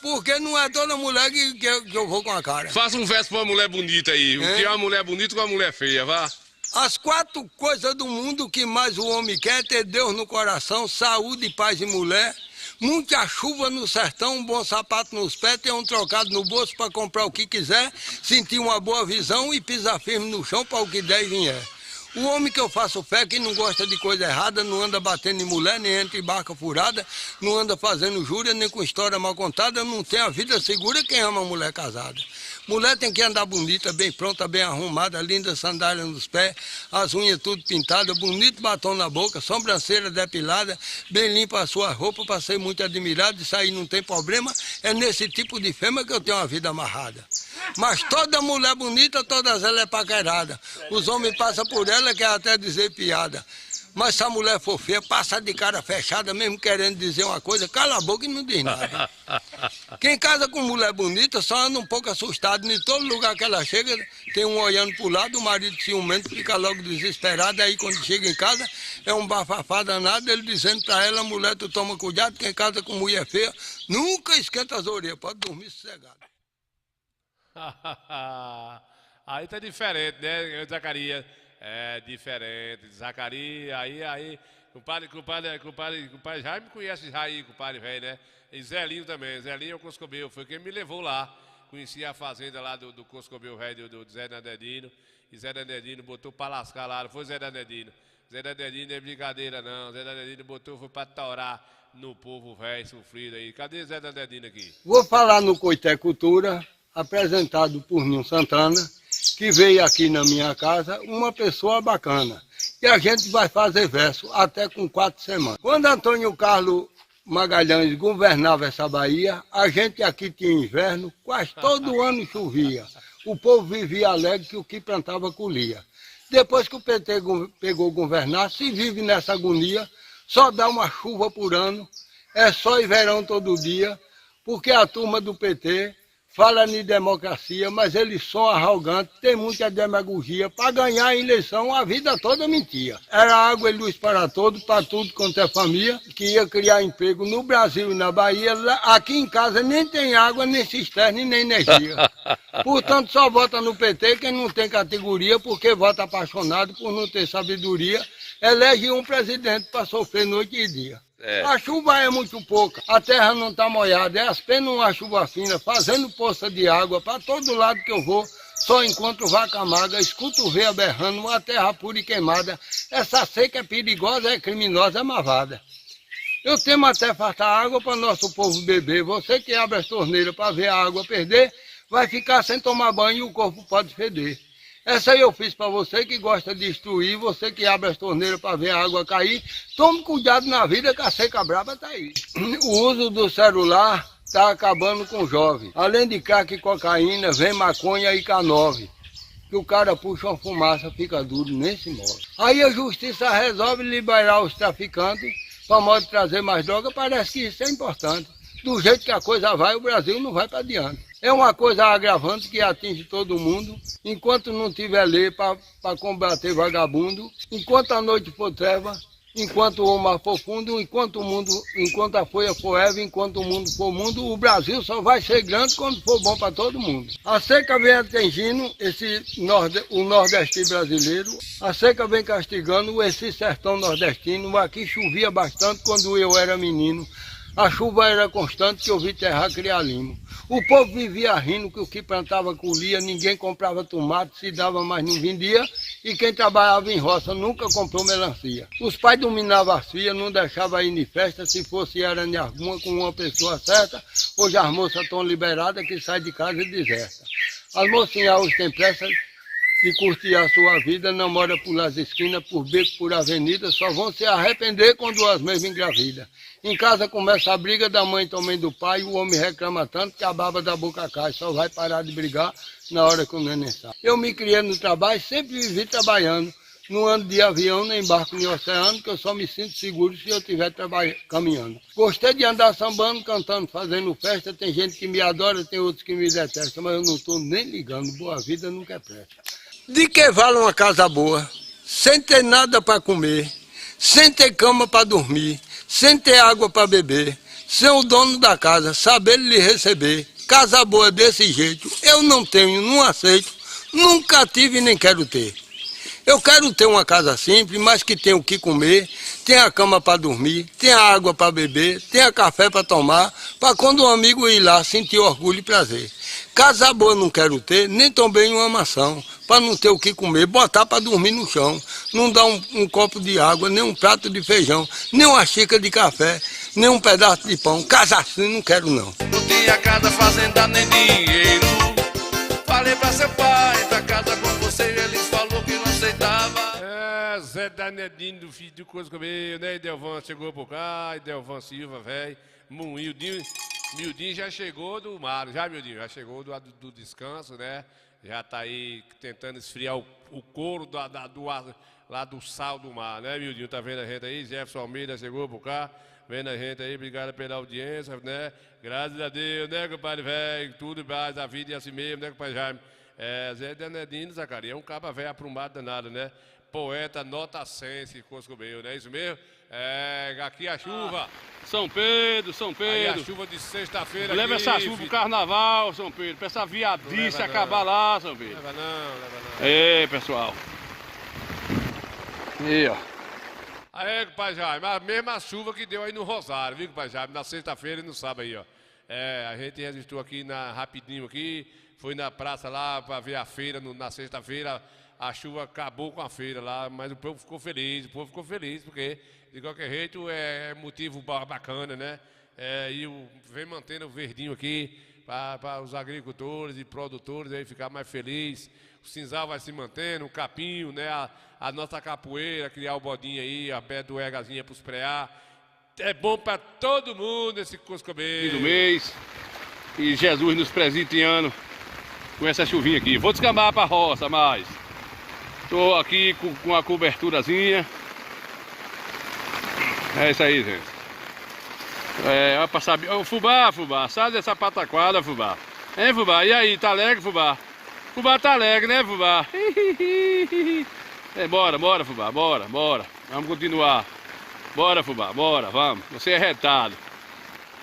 Porque não é toda mulher que eu vou com a cara. Faça um verso pra uma mulher bonita aí. O que é uma mulher bonita com uma mulher feia, vá. As 4 coisas do mundo que mais o homem quer é ter Deus no coração, saúde, paz e mulher, muita chuva no sertão, um bom sapato nos pés, ter um trocado no bolso para comprar o que quiser, sentir uma boa visão e pisar firme no chão para o que der e vier. O homem que eu faço fé, que não gosta de coisa errada, não anda batendo em mulher, nem entra em barca furada, não anda fazendo júria, nem com história mal contada, não tem a vida segura quem ama mulher casada. Mulher tem que andar bonita, bem pronta, bem arrumada, linda sandália nos pés, as unhas tudo pintadas, bonito batom na boca, sobrancelha depilada, bem limpa a sua roupa para ser muito admirado, isso aí não tem problema, é nesse tipo de fêmea que eu tenho uma vida amarrada. Mas toda mulher bonita, todas elas é paquerada. Os homens passam por ela, quer até dizer piada. Mas se a mulher for feia, passa de cara fechada, mesmo querendo dizer uma coisa, cala a boca e não diz nada. Quem casa com mulher bonita só anda um pouco assustado. Em todo lugar que ela chega, tem um olhando pro lado, o marido ciumento fica logo desesperado. Aí quando chega em casa, é um bafafá danado, ele dizendo pra ela, mulher, tu toma cuidado, quem casa com mulher feia, nunca esquenta as orelhas, pode dormir sossegado. Aí tá diferente, né, Zacarias? É diferente, Zacarias, aí, compadre Jaime conhece Jair, compadre velho, né? E Zelinho também, Zelinho é o Coscomeio, foi quem me levou lá, conheci a fazenda lá do Coscomeio velho, do Zé Nadedino, e Zé Nadedino botou pra lascar lá, não foi Zé Nadedino. Zé Nadedino não é brincadeira não, Zé Nadedino botou, foi pra torar no povo velho sofrido aí. Cadê Zé Nadedino aqui? Vou falar no Coité Cultura, apresentado por Ninho Santana, que veio aqui na minha casa, uma pessoa bacana. E a gente vai fazer verso até com 4 semanas. Quando Antônio Carlos Magalhães governava essa Bahia, a gente aqui tinha inverno, quase todo ano chovia. O povo vivia alegre que o que plantava colhia. Depois que o PT pegou governar, se vive nessa agonia, só dá uma chuva por ano, é sol e verão todo dia, porque a turma do PT fala em democracia, mas eles são arrogantes, tem muita demagogia. Para ganhar a eleição, a vida toda mentia. Era água e luz para todos, para tudo quanto é família, que ia criar emprego no Brasil e na Bahia. Aqui em casa nem tem água, nem cisterna, nem energia. Portanto, só vota no PT quem não tem categoria, porque vota apaixonado por não ter sabedoria. Elege um presidente para sofrer noite e dia. A chuva é muito pouca, a terra não está molhada, é apenas uma chuva fina, fazendo poça de água. Para todo lado que eu vou, só encontro vaca magra, escuto veia berrando, uma terra pura e queimada. Essa seca é perigosa, é criminosa, é malvada. Eu temo até faltar água para nosso povo beber. Você que abre as torneiras para ver a água perder, vai ficar sem tomar banho e o corpo pode feder. Essa aí eu fiz para você que gosta de destruir, você que abre as torneiras para ver a água cair. Tome cuidado na vida que a seca brava está aí. O uso do celular está acabando com o jovem. Além de crack e cocaína, vem maconha e K9. Que o cara puxa uma fumaça, fica duro, nem se move. Aí a justiça resolve liberar os traficantes para modo de trazer mais droga. Parece que isso é importante. Do jeito que a coisa vai, o Brasil não vai para adiante. É uma coisa agravante que atinge todo mundo. Enquanto não tiver lei para combater vagabundo, enquanto a noite for treva, enquanto o mar for fundo, enquanto a folha for erva, enquanto o mundo for mundo, o Brasil só vai ser grande quando for bom para todo mundo. A seca vem atingindo o nordeste brasileiro, a seca vem castigando esse sertão nordestino. Aqui chovia bastante quando eu era menino. A chuva era constante que eu vi terra criar limo. O povo vivia rindo que o que plantava colhia, ninguém comprava tomate, se dava mas não vendia, e quem trabalhava em roça nunca comprou melancia. Os pais dominavam as filhas, não deixavam ir em festa, se fosse era em alguma com uma pessoa certa. Hoje as moças estão liberadas que saem de casa e deserta. As mocinhas hoje têm pressa de curtir a sua vida, não mora por las esquinas, por beco, por avenida, só vão se arrepender quando as mesmas engravidam. Em casa começa a briga da mãe também do pai, o homem reclama tanto que a baba da boca cai, só vai parar de brigar na hora que o neném sai. Eu me criei no trabalho, sempre vivi trabalhando. Não ando de avião, nem barco, nem oceano, que eu só me sinto seguro se eu estiver caminhando. Gostei de andar sambando, cantando, fazendo festa. Tem gente que me adora, tem outros que me detestam, mas eu não estou nem ligando. Boa vida nunca é presta. De que vale uma casa boa, sem ter nada para comer, sem ter cama para dormir, sem ter água para beber, sem o dono da casa saber lhe receber? Casa boa desse jeito, eu não tenho, não aceito, nunca tive nem quero ter. Eu quero ter uma casa simples, mas que tenha o que comer, tenha cama para dormir, tenha água para beber, tenha café para tomar, para quando um amigo ir lá sentir orgulho e prazer. Casa boa não quero ter, nem também uma mansão, para não ter o que comer, botar para dormir no chão, não dar um copo de água, nem um prato de feijão, nem uma xícara de café, nem um pedaço de pão. Casa assim não quero não. Não tinha casa, fazenda nem dinheiro. Falei pra seu pai, pra casa com você, ele falou que não aceitava. É, Zé Danedinho do filho do Coisa Comeu, né? Idelvan chegou por cá, Idelvan Silva, velho. Mildinho já chegou do mar, já Mildinho, já chegou do descanso, né? Já tá aí tentando esfriar o couro lá do sal do mar, né, Mildinho? Tá vendo a gente aí? Jefferson Almeida chegou por cá, vendo a gente aí, obrigado pela audiência, né? Graças a Deus, né, compadre velho? Tudo mais, a vida é assim mesmo, né, compadre Jaime? É, Zé Danedinho, Zacarias, é um caba velho aprumado danado, né? Poeta nota 100, se Coscobeio, não é isso mesmo? É, aqui a chuva. São Pedro. Aí a chuva de sexta-feira. Leva aqui, essa chuva pro carnaval, São Pedro. Pra essa viadice acabar lá, São Pedro. Leva não. Ei, pessoal. E ó. Aí, compadre Jaime, a mesma chuva que deu aí no Rosário, viu, compadre Jaime? Na sexta-feira e no sábado aí, ó. É, a gente registrou aqui rapidinho aqui, foi na praça lá pra ver a feira na sexta-feira. A chuva acabou com a feira lá, mas o povo ficou feliz, porque de qualquer jeito é motivo bacana, né? É, e vem mantendo o verdinho aqui para os agricultores e produtores aí ficar mais felizes. O cinzal vai se mantendo, o capinho, né? A nossa capoeira, criar o bodinho aí, a pé do Egazinha para os prear. É bom para todo mundo esse Coscobeio. Do mês, e Jesus nos presenteando com essa chuvinha aqui. Vou descambar para a roça mais. Estou aqui com a coberturazinha. É isso aí, gente. É, vai passar... Ô, Fubá, sai dessa pataquada, Fubá. Hein, Fubá? E aí, tá alegre, Fubá? Fubá tá alegre, né, Fubá? É, bora, Fubá, bora. Vamos continuar. Bora, Fubá, bora, vamos. Você é retado.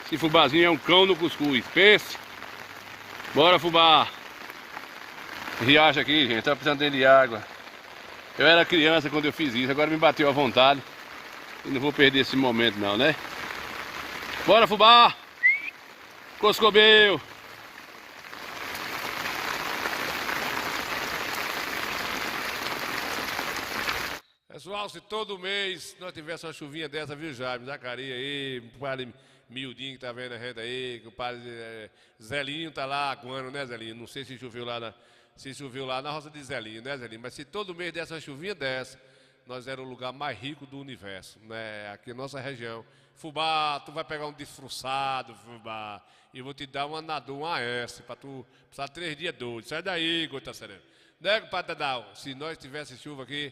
Esse Fubazinho é um cão no cuscuz, pense. Bora, Fubá. Riacho aqui, gente, tá precisando de água. Eu era criança quando eu fiz isso, agora me bateu à vontade. E não vou perder esse momento não, né? Bora, Fubá! Coscobeio! Pessoal, se todo mês nós tivéssemos uma chuvinha dessa, viu, Jaime? Zacarias aí, o padre Mildinho que tá vendo a gente aí, o padre Zelinho tá lá aguando, né, Zelinho? Não sei se choveu lá na roça de Zelinho, né, Zelinho? Mas se todo mês dessa chuvinha dessa, nós era o lugar mais rico do universo, né? Aqui na nossa região. Fubá, tu vai pegar um desfruçado, Fubá, e vou te dar uma nadou, uma S, pra tu passar 3 dias doido. Sai daí, gota serena. Né, compadre Tadal? Se nós tivéssemos chuva aqui,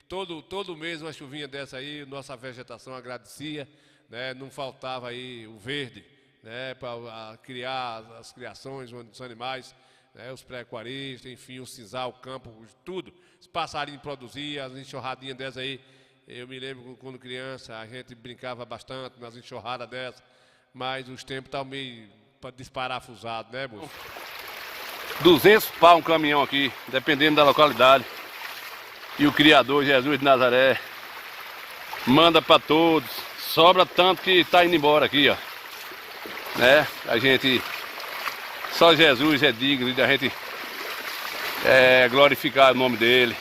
todo mês uma chuvinha dessa aí, nossa vegetação agradecia, né? Não faltava aí o verde, né? Para criar as criações dos animais, né? Os pré-aquaristas, enfim, o cinzal, o campo, tudo. Os passarinhos produziam, as enxurradinhas dessas aí. Eu me lembro quando criança, a gente brincava bastante nas enxurradas dessas, mas os tempos estão meio desparafusados, né, moço? 200 pau um caminhão aqui, dependendo da localidade. E o Criador, Jesus de Nazaré, manda para todos. Sobra tanto que está indo embora aqui, ó. Né? A gente... Só Jesus é digno de a gente glorificar o nome dele.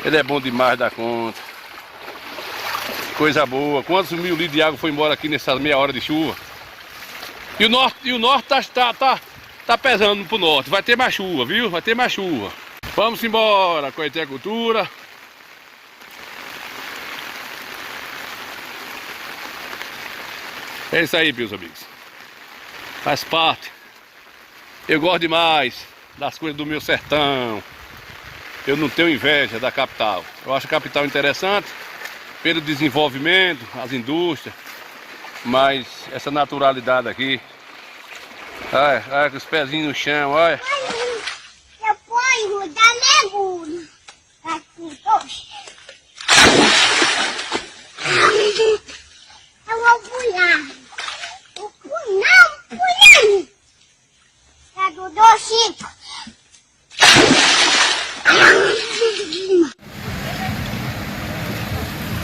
Ele é bom demais da conta. Coisa boa. Quantos mil litros de água foi embora aqui nessa meia hora de chuva? E o norte tá pesando pro norte. Vai ter mais chuva, viu? Vai ter mais chuva. Vamos embora, Coité Cultura. É isso aí, meus amigos. Faz parte. Eu gosto demais das coisas do meu sertão. Eu não tenho inveja da capital. Eu acho a capital interessante pelo desenvolvimento, as indústrias. Mas essa naturalidade aqui. Olha, com os pezinhos no chão, olha. Eu ponho da mergulho. Aqui, poxa. Eu vou pular. Vou pular, pulando. É do docinho.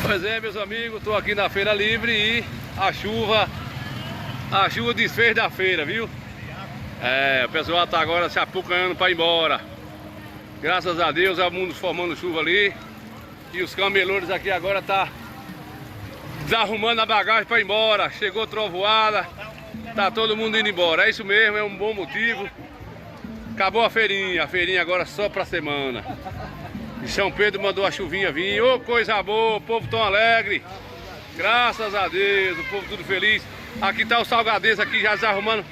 Pois é, meus amigos, estou aqui na Feira Livre e a chuva desfez da feira, viu? O pessoal está agora se apucanhando para ir embora. Graças a Deus, é o mundo formando chuva ali. E os camelores aqui agora tá desarrumando a bagagem para ir embora. Chegou trovoada, tá todo mundo indo embora. É isso mesmo, é um bom motivo. Acabou a feirinha agora só pra semana. E São Pedro mandou a chuvinha vir. Ô, coisa boa, o povo tão alegre. Graças a Deus, o povo tudo feliz. Aqui tá o salgadeiro aqui já desarrumando.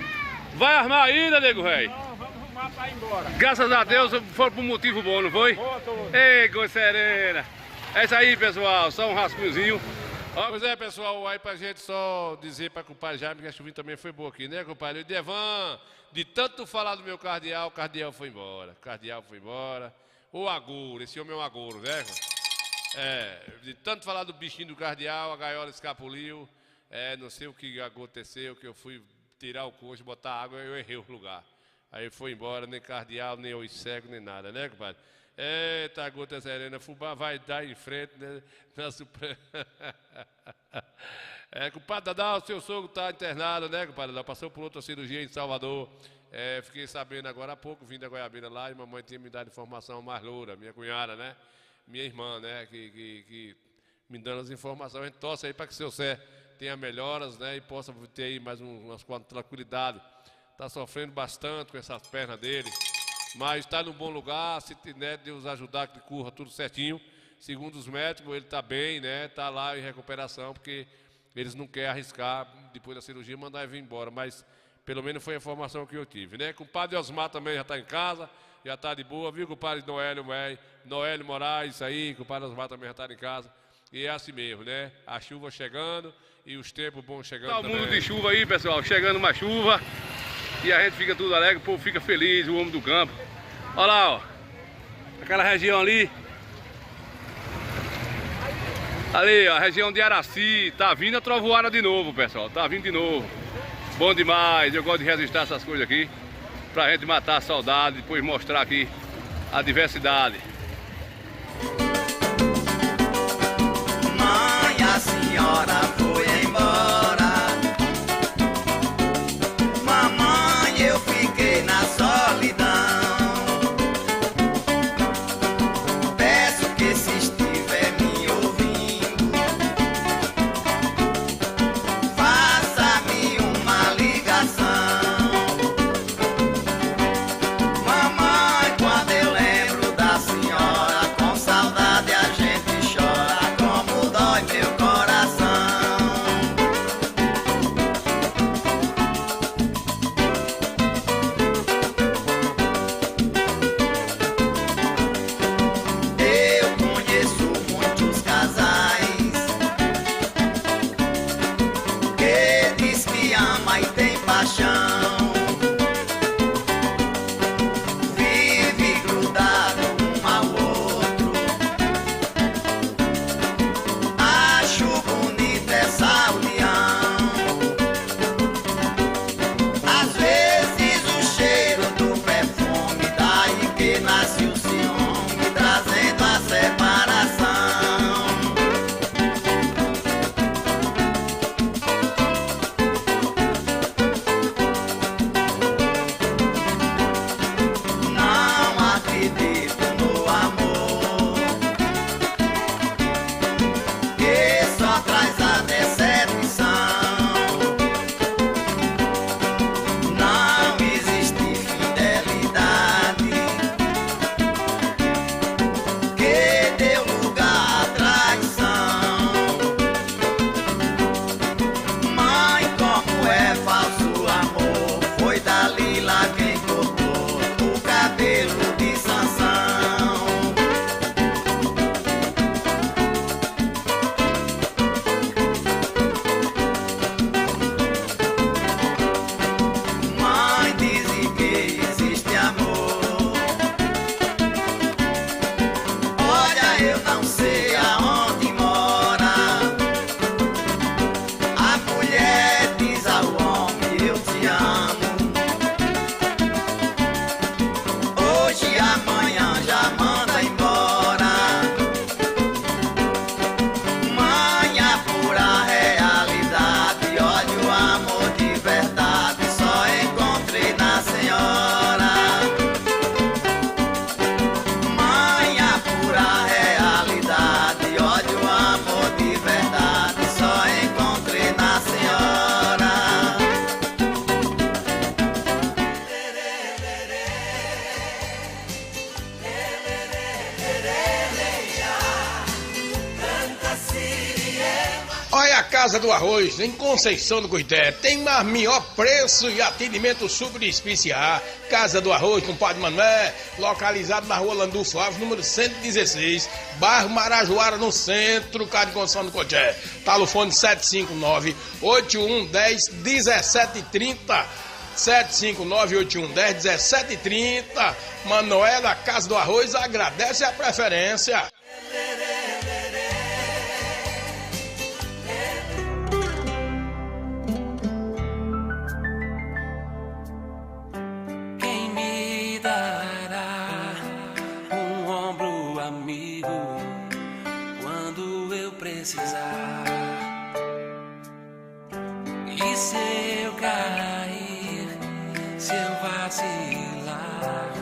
Vai armar ainda, nego velho? Não, vamos arrumar pra ir embora. Graças a Deus foi por um motivo bom, não foi? Ei, coisa serena. É isso aí, pessoal, só um rascunhozinho. Pois é, pessoal, aí pra gente só dizer pra compadre Jaime que a chuvinha também foi boa aqui, né, compadre? O Devan, de tanto falar do meu cardeal, o cardeal foi embora. O agouro, esse homem é um agouro, né? De tanto falar do bichinho do cardeal, a gaiola escapuliu. Não sei o que aconteceu, que eu fui tirar o coxo, botar água, eu errei o lugar. Aí foi embora, nem cardeal, nem oi cego, nem nada, né, compadre? Eita, gota serena, fubá vai dar em frente, né? Na Suprema. Compadre Dadá, o seu sogro está internado, né, compadre Dadá? Passou por outra cirurgia em Salvador. Fiquei sabendo agora há pouco, vim da Goiabina lá, e mamãe tinha me dado informação mais loura, minha cunhada, né? Minha irmã, né? Que me dando as informações. A gente torce aí para que seu Zé tenha melhoras, né? E possa ter aí mais umas quantas tranquilidade. Está sofrendo bastante com essas pernas dele. Mas está num bom lugar, se né, Deus ajudar que corra tudo certinho. Segundo os médicos, ele está bem, né? Está lá em recuperação, porque eles não querem arriscar, depois da cirurgia, mandar ele vir embora. Mas pelo menos foi a informação que eu tive, né? Com o padre Osmar também já está em casa, já está de boa, viu? Com o padre Noélio Moraes aí, com o padre Osmar também já está em casa. E é assim mesmo, né? A chuva chegando e os tempos bons chegando também. Tá o mundo de chuva aí, pessoal, chegando uma chuva. E a gente fica tudo alegre, o povo fica feliz, o homem do campo. Olha lá, ó. Aquela região ali. Ali, ó, a região de Araci. Tá vindo a trovoada de novo, pessoal. Tá vindo de novo. Bom demais. Eu gosto de registrar essas coisas aqui. Pra gente matar a saudade e depois mostrar aqui a diversidade. Mãe, a senhora foi embora. Na solidão, peço que se estiver me ouvindo, faça-me uma ligação. Mamãe, quando eu lembro da senhora, com saudade a gente chora, como dói meu coração. Casa do Arroz, em Conceição do Coité. Tem melhor preço e atendimento super especial. Casa do Arroz, com Padre Manuel, localizado na rua Landulfo Alves, número 116, bairro Marajoara, no centro, Casa de Conceição do Coité. Telefone 759-8110-1730. 759-8110-1730. Manoel da Casa do Arroz agradece a preferência. Quem me dará um ombro amigo quando eu precisar? E se eu cair, se eu vacilar,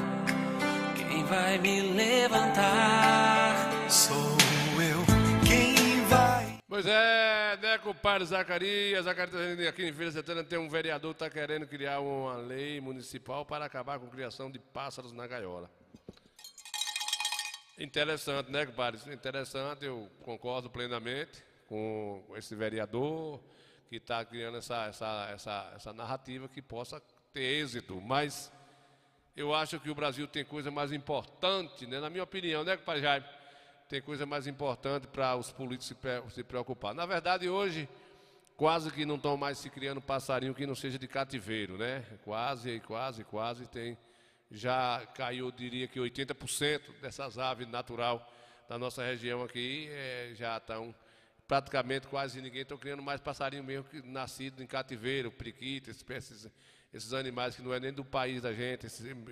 quem vai me levantar? Sou eu, quem vai. Pois é, né, compadre Zacarias? Zacarias aqui em Vila Santana tem um vereador que está querendo criar uma lei municipal para acabar com a criação de pássaros na gaiola. Interessante, né, compadre? Interessante, eu concordo plenamente com esse vereador que está criando essa narrativa que possa ter êxito, mas eu acho que o Brasil tem coisa mais importante, né? Na minha opinião, né, compadre Jaime? Tem coisa mais importante para os políticos se preocupar. Na verdade, hoje, quase que não estão mais se criando passarinho que não seja de cativeiro, né? Quase tem. Já caiu, eu diria que 80% dessas aves natural da nossa região aqui já estão praticamente quase ninguém está criando mais passarinho mesmo que nascido em cativeiro, periquito, esses animais que não é nem do país da gente,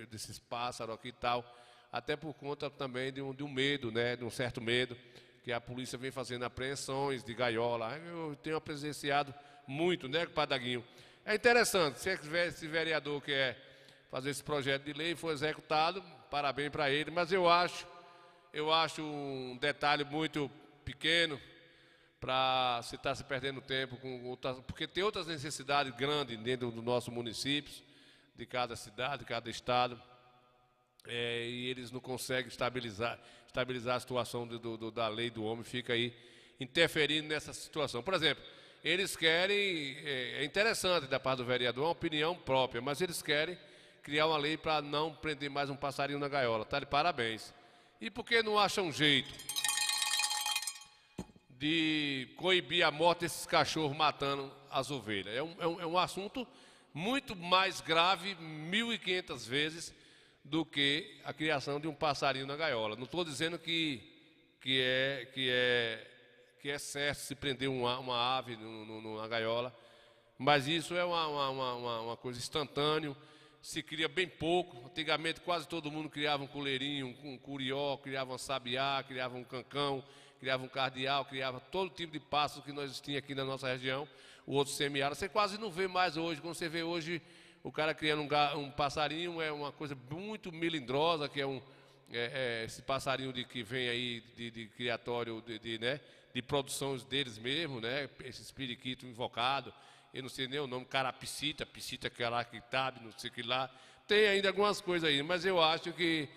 desses pássaros aqui e tal, até por conta também de um medo, né, de um certo medo, que a polícia vem fazendo apreensões de gaiola. Eu tenho presenciado muito, né, Padaguinho? É interessante, se esse vereador que quer fazer esse projeto de lei for executado, parabéns para ele, mas eu acho um detalhe muito pequeno, para se estar se perdendo tempo, porque tem outras necessidades grandes dentro do nosso município, de cada cidade, de cada estado, e eles não conseguem estabilizar a situação da lei do homem, fica aí interferindo nessa situação. Por exemplo, eles querem, é interessante da parte do vereador, é uma opinião própria, mas eles querem criar uma lei para não prender mais um passarinho na gaiola. Tá de parabéns. E por que não acham um jeito de coibir a morte desses cachorros matando as ovelhas? É um assunto muito mais grave 1.500 vezes do que a criação de um passarinho na gaiola. Não estou dizendo que é certo se prender uma ave na gaiola, mas isso é uma coisa instantânea, se cria bem pouco. Antigamente quase todo mundo criava um coleirinho, um curió, criava um sabiá, criava um cancão, criava um cardeal, criava todo tipo de pássaro que nós tínhamos aqui na nossa região, o outro semiárido. Você quase não vê mais hoje. Quando você vê hoje o cara criando um passarinho, é uma coisa muito melindrosa, que esse passarinho que vem aí de criatório, né, de produções deles mesmo, né, esses periquitos invocados, eu não sei nem o nome, carapicita, piscita que é lá que tabe, não sei o que lá. Tem ainda algumas coisas aí, mas eu acho que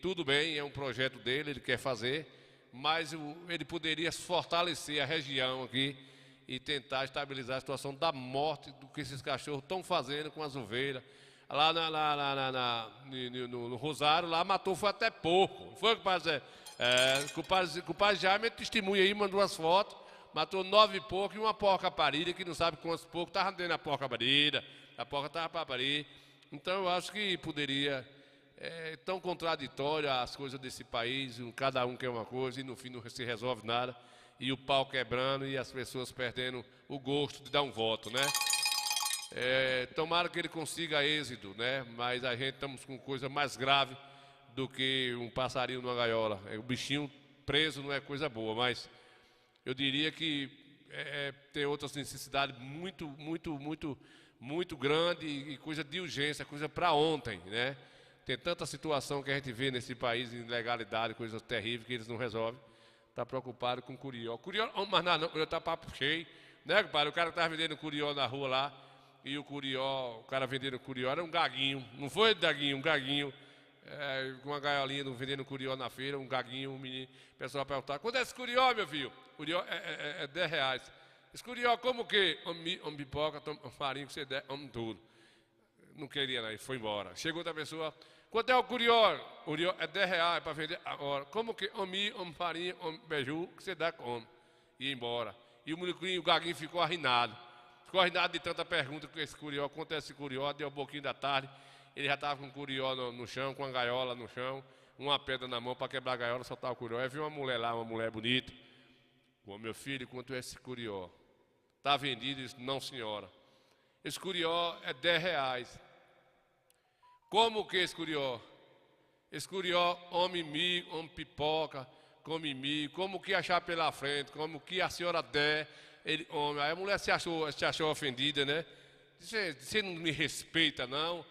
tudo bem, é um projeto dele, ele quer fazer, mas ele poderia fortalecer a região aqui e tentar estabilizar a situação da morte do que esses cachorros estão fazendo com as ovelhas. Lá no Rosário, lá matou, foi até pouco. Foi, compadre? O compadre Jaime testemunha aí, mandou as fotos, matou 9 porcos e uma porca parida, que não sabe quantos porcos estavam dentro da porca parida. A porca estava para parir. Então eu acho que poderia... É tão contraditório as coisas desse país, cada um quer uma coisa e no fim não se resolve nada, e o pau quebrando e as pessoas perdendo o gosto de dar um voto, né? Tomara que ele consiga êxito, né? Mas a gente estamos com coisa mais grave do que um passarinho numa gaiola. O bichinho preso não é coisa boa, mas eu diria que tem outras necessidades muito grandes e coisa de urgência, coisa para ontem, né? Tem tanta situação que a gente vê nesse país, ilegalidade, coisas terríveis que eles não resolvem. Está preocupado com curió. Curió, mas não, está papo cheio, né, compadre? O cara estava vendendo curió na rua lá, e o cara vendendo curió era um gaguinho. Não foi gaguinho, um gaguinho, com uma gaiolinha vendendo curió na feira, um gaguinho, um menino. O pessoal perguntava: quanto é esse curió, meu filho? Curió é R$10. Escurió, como que? Homem pipoca, farinha que você der, homem tudo. Não queria, não, foi embora. Chegou outra pessoa, quanto é o curió? Curió é R$10 para vender agora. Como que? Homem farinha, homem beiju, que você dá, come. Ia embora. E o molequinho, o gaguinho ficou arrinado. Ficou arrinado de tanta pergunta com esse curió. Acontece esse curió, deu um pouquinho da tarde. Ele já estava com o curió no chão, com a gaiola no chão, uma pedra na mão para quebrar a gaiola, soltar o curió. Aí viu uma mulher lá, uma mulher bonita. Ô, meu filho, quanto é esse curió? Está vendido? Disse, não, senhora. Esse curió é R$10. Como que esse curió? Esse curió, homem migo, homem pipoca, come migo, como que achar pela frente, como que a senhora der, ele, homem. Aí a mulher se achou ofendida, né? Disse, você não me respeita, não?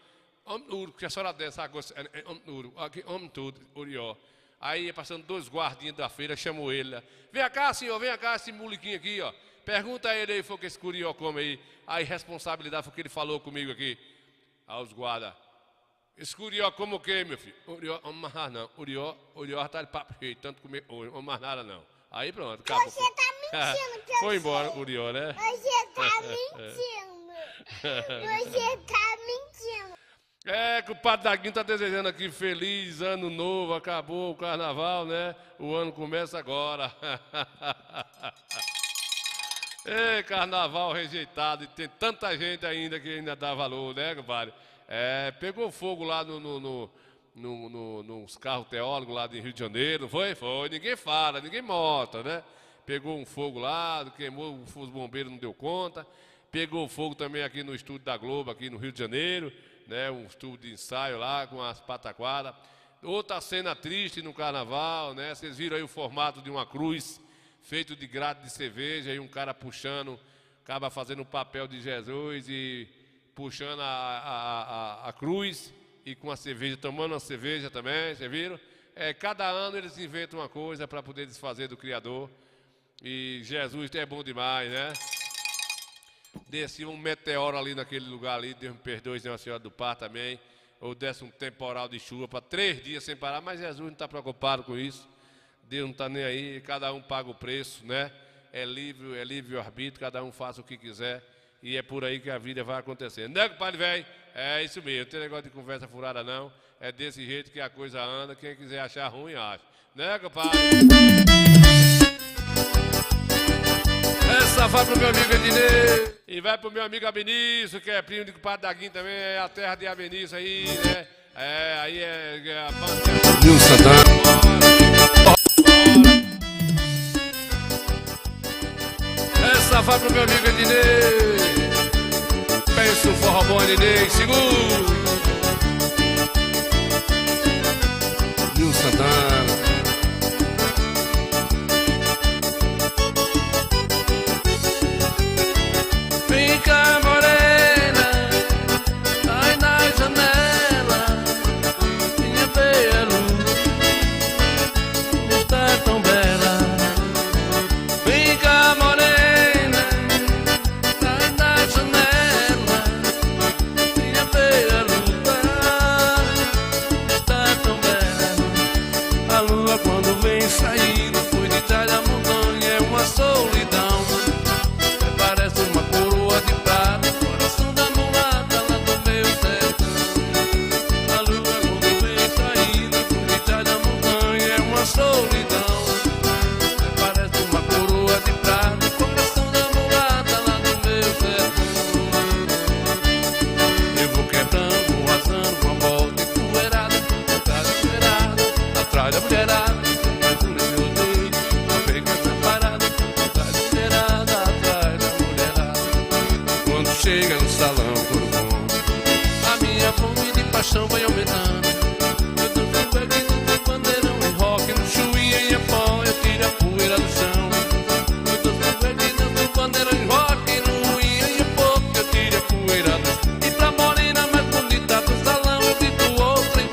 Homem duro, que a senhora der essa coisa, homem duro, aqui, homem tudo, curió. Aí passando 2 guardinhas da feira, chamou ele lá. Vem cá, senhor, vem cá, esse molequinho aqui, ó. Pergunta a ele aí, foi o que esse curió come aí. A responsabilidade foi o que ele falou comigo aqui. Aos guardas. Esse curió como o quê, meu filho? Curió, não mais não. Curió tá de papo cheio, tanto comer hoje, não mais nada não. Aí pronto, acabou. Você tá mentindo, que eu foi embora o sei. curió, né? Você tá mentindo. Você tá mentindo. É, que o Padre Daguinho tá desejando aqui feliz ano novo, acabou o carnaval, né? O ano começa agora. É, carnaval rejeitado, e tem tanta gente ainda que ainda dá valor, né, compadre? É, pegou fogo lá nos carros teólogos lá de Rio de Janeiro, não foi? Foi, ninguém fala, ninguém mostra, né? Pegou um fogo lá, queimou, os bombeiros não deu conta. Pegou fogo também aqui no estúdio da Globo, aqui no Rio de Janeiro, né? Um estúdio de ensaio lá com as pataquadas. Outra cena triste no carnaval, né? Vocês viram aí o formato de uma cruz feito de grade de cerveja e um cara puxando, acaba fazendo o papel de Jesus e puxando a cruz e com a cerveja, tomando a cerveja também, vocês viram? É, cada ano eles inventam uma coisa para poder desfazer do Criador. E Jesus é bom demais, né? Descia um meteoro ali naquele lugar ali, Deus me perdoe, Senhora Senhora do Par também. Ou desce um temporal de chuva para 3 dias sem parar, mas Jesus não está preocupado com isso. Deus não está nem aí, cada um paga o preço, né? É livre o arbítrio, cada um faz o que quiser. E é por aí que a vida vai acontecendo. Né, compadre velho? É isso mesmo, não tem negócio de conversa furada não. É desse jeito que a coisa anda, quem quiser achar ruim, acha. Né, compadre? Essa vai pro meu amigo Ednei. E vai pro meu amigo Abenício, que é primo de compadre Daguinho também, é a terra de Abenício aí, né? É, aí é a banda. Nil Santana. Essa vai pro meu amigo Ednei. Pensa o forró bom, Ednei, segura. Nil Santana. Vem cá, morena, sai na janela, minha beira luz, está tão bela. Vem cá, morena, sai na janela, minha beira luz, está tão bela. A lua quando vem sair, foi de trás da montanha, é uma solidão. Parece uma coroa de prata, coração da mulata lá do meu sertão. A lua quando vem saindo, por detrás da montanha é uma solidão. Parece uma coroa de prata, coração da mulata lá do meu sertão. Eu vou quebrando, arrasando com a volta empoeirada, atrás da mulherada, atrás da mulherada. Mais um nesse rodeio, uma pega separada, atrás da mulherada, atrás da mulherada. Quando chega no salão Corcom, a minha fome de paixão vai aumentando. Eu tô sempre aqui no teu bandeirão, em rock, no chuí, em apó, eu tiro a poeira do chão. Eu tô sempre aqui no teu bandeirão, em rock, no ruim, em apó, eu tiro a poeira do chão. E pra morena mais bonita do salão, eu grito outra em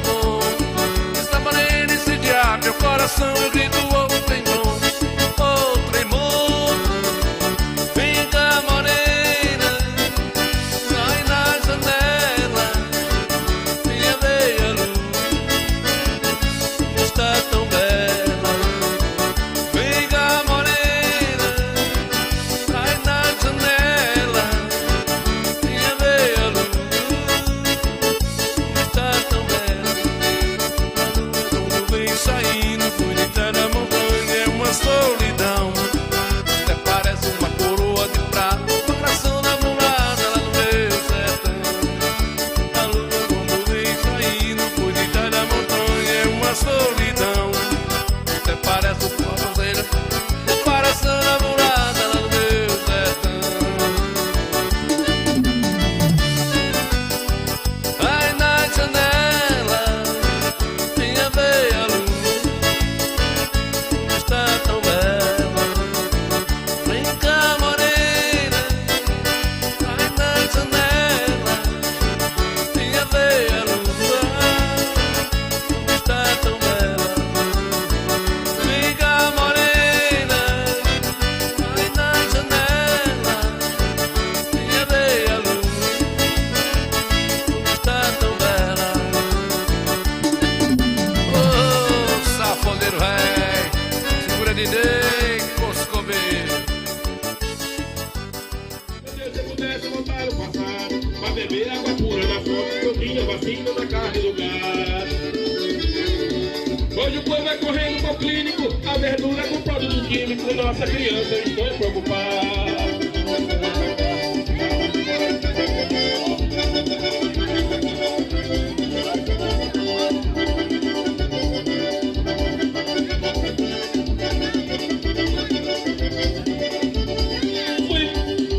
bom. Essa morena, esse diabo, meu coração, eu grito outra em bom. Outra em bom. Vem cá, morena, sai na janela, beber água pura na fonte, pouquinho vacina na carne do gado. Hoje o povo é correndo pro clínico, a verdura com produto químico, nossa criança, eu estou preocupado. Fui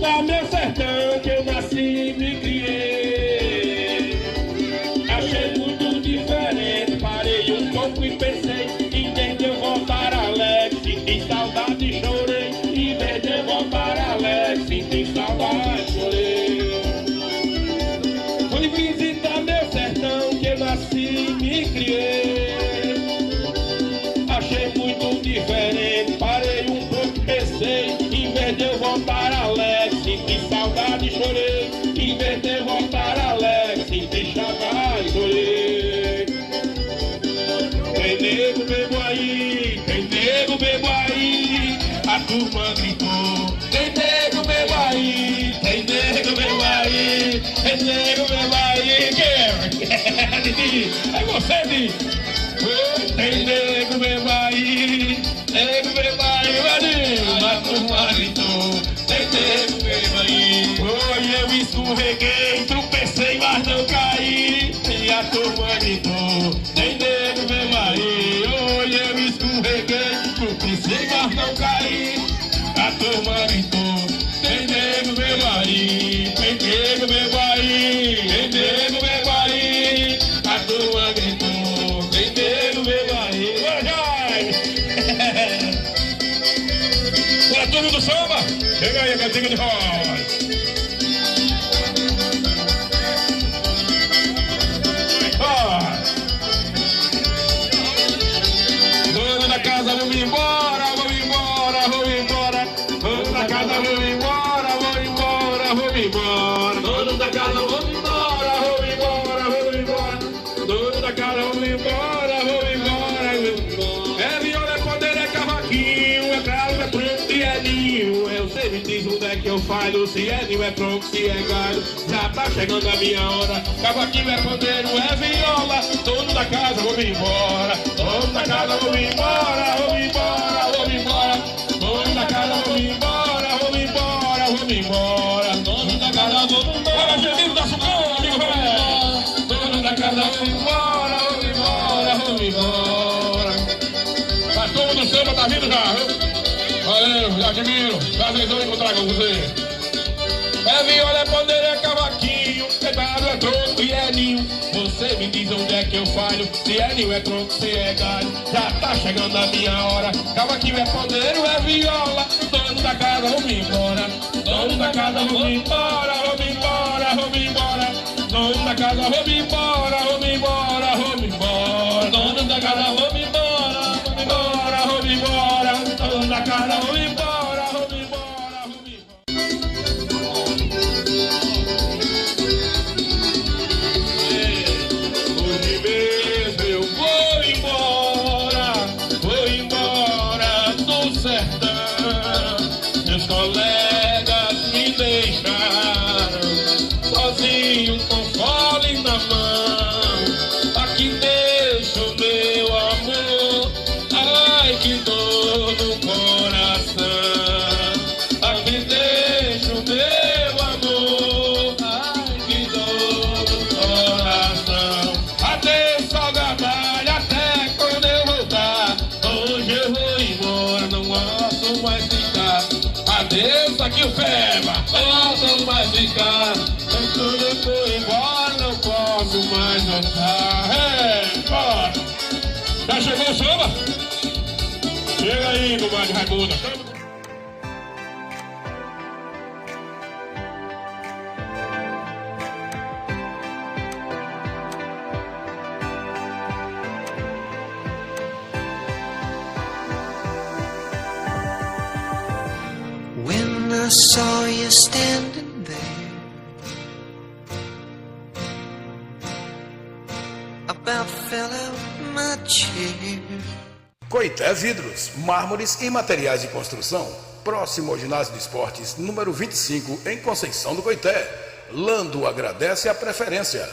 pra meu sertão que eu nasci e me criei. Achei muito diferente, parei um pouco e pensei, em vez de eu voltar alegre, senti saudade e chorei. Em vez de eu voltar alegre, senti saudade e chorei. Fui visitar meu sertão que eu nasci e me criei. Achei muito diferente, parei um pouco e pensei, em vez de eu voltar alegre, senti saudade e chorei. Em vez de eu voltar alegre, senti saudade e chorei. Tem nego bebo aí, tem nego bebo aí, a turma gritou. Tem nego bebo aí, tem nego bebo aí, tem nego bebo aí. É você, Di. Tem nego bebo aí, nego bebo aí, Vadinho. A turma gritou. Tem nego bebo aí. Oi, eu escorreguei, tropecei, mas não caí. E a turma gritou. Tem nego bebo aí. Oi, eu escorreguei, tropecei, mas não caí. A turma gritou. Tem nego bebo aí. Tem nego bebo aí. Tem nego bebo aí. A turma gritou. Tem nego bebo aí. Para turma do samba, chega aí a cantiga de voz. Dono da casa, vou embora, vou embora, vou embora. Dono da casa, vou embora, vou embora, vou embora. Dono da casa, vou embora, vou embora, vou embora. Dono da casa, vou embora, vou embora, vou embora. É viola, é poder, é cavaquinho, é galo, é tronco e é ninho. Eu sei, me diz onde é que eu falo, se é ninho, é tronco, se é galho. Já tá chegando a minha hora, cavaquinho é pandeiro, é viola. Dono da casa, vou embora. Dono da casa, vou embora, vou embora, vou embora. Dono da casa, vou embora, vou embora, vou embora. Dono da casa, vou embora. Gemino da Sucão, amigo velho. Dono da casa, vou embora, vou embora, vou embora. A turma do samba tá vindo já, viu? Valeu, já admiro. Prazer em encontrar com você. É viola, é pandeiro, é cavaquinho, é gado, é tronco e é ninho. Você me diz onde é que eu falho, se é ninho, é tronco, se é galho. Já tá chegando a minha hora, cavaquinho é pandeiro, é viola. Dono da casa, vou me embora. Dono da casa, vou me embora, vou me embora, vou me embora. Dono da casa, vou me embora, vou me embora, vou me embora. Dono da casa, vou me embora, vou me embora, vou me embora. Dono da casa, vou me embora, vou me embora. Meus colegas me deixaram sozinho com fole na mão. Aqui deixo meu amor, ai que dor no coração. Aqui deixo meu amor, ai que dor no coração. Adeus, saudade, até quando eu voltar. Hoje eu vou embora, não posso mais ficar. Adeus, aqui o Feba, não posso mais ficar. Quando eu for embora, não posso mais voltar. Bora! Já chegou o samba? Chega aí, comadre Raimunda. When I saw you standing there, about fell out my chair. Coité Vidros, mármores e materiais de construção. Próximo ao Ginásio de Esportes, número 25, em Conceição do Coité. Lando agradece a preferência.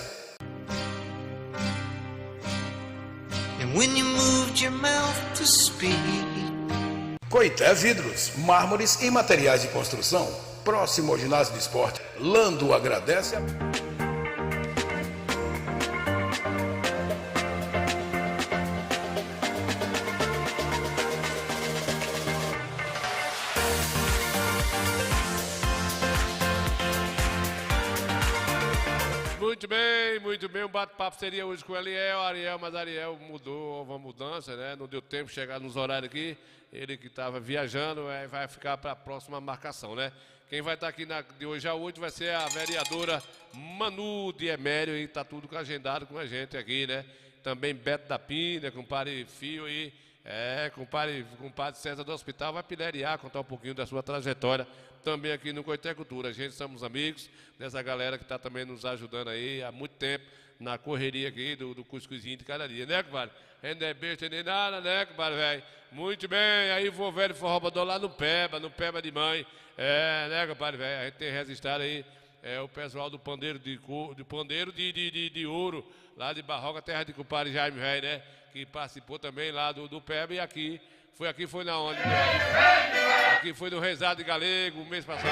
And when you moved your mouth to speak. Coité Vidros, mármores e materiais de construção. Próximo ao ginásio de esporte. Lando agradece a... Muito bem, um bate-papo seria hoje com o Ariel, mas Ariel mudou, uma mudança, né? Não deu tempo de chegar nos horários aqui, ele que estava viajando, vai ficar para a próxima marcação, né? Quem vai estar aqui de hoje a 8 vai ser a vereadora Manu de Emério, e está tudo agendado com a gente aqui, né? Também Beto da Pina, compadre Fio e compadre César do Hospital, vai pilhariar, contar um pouquinho da sua trajetória também aqui no Coité Cultura. A gente somos amigos dessa galera que está também nos ajudando aí há muito tempo na correria aqui do cuscuzinho de cada dia, né, compadre? Não é besta nem nada, né, compadre, velho? Muito bem, aí vou velho forrobador lá no Peba de mãe, né, compadre, velho? A gente tem registrado aí o pessoal do pandeiro de ouro, lá de Barroca, terra de compadre Jaime, velho, né? Que participou também lá do Peba e aqui foi na onde? Aqui foi no Rezado de Galego, mês passado.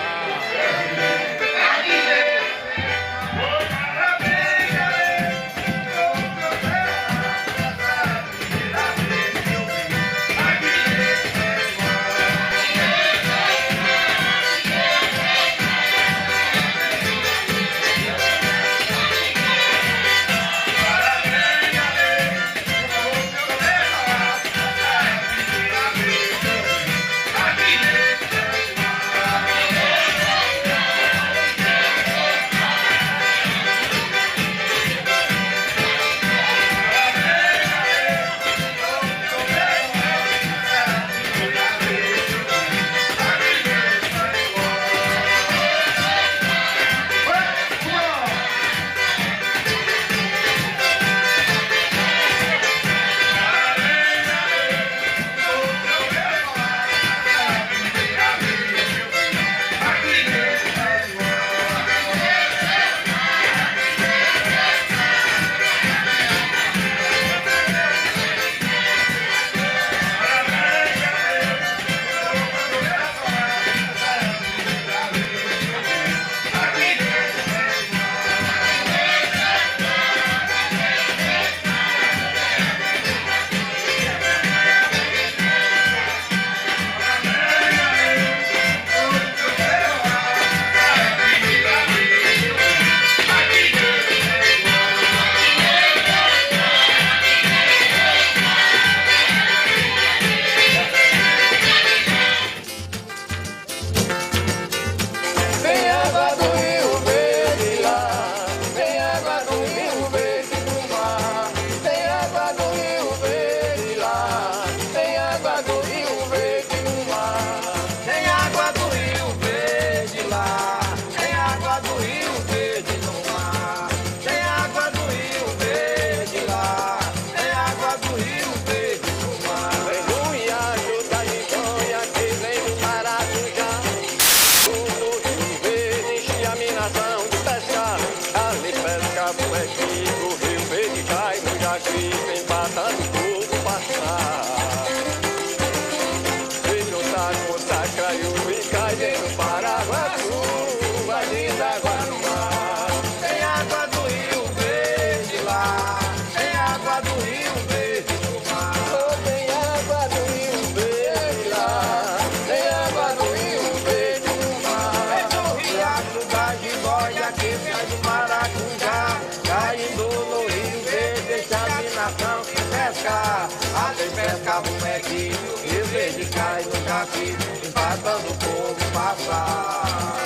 Empatando o povo passar.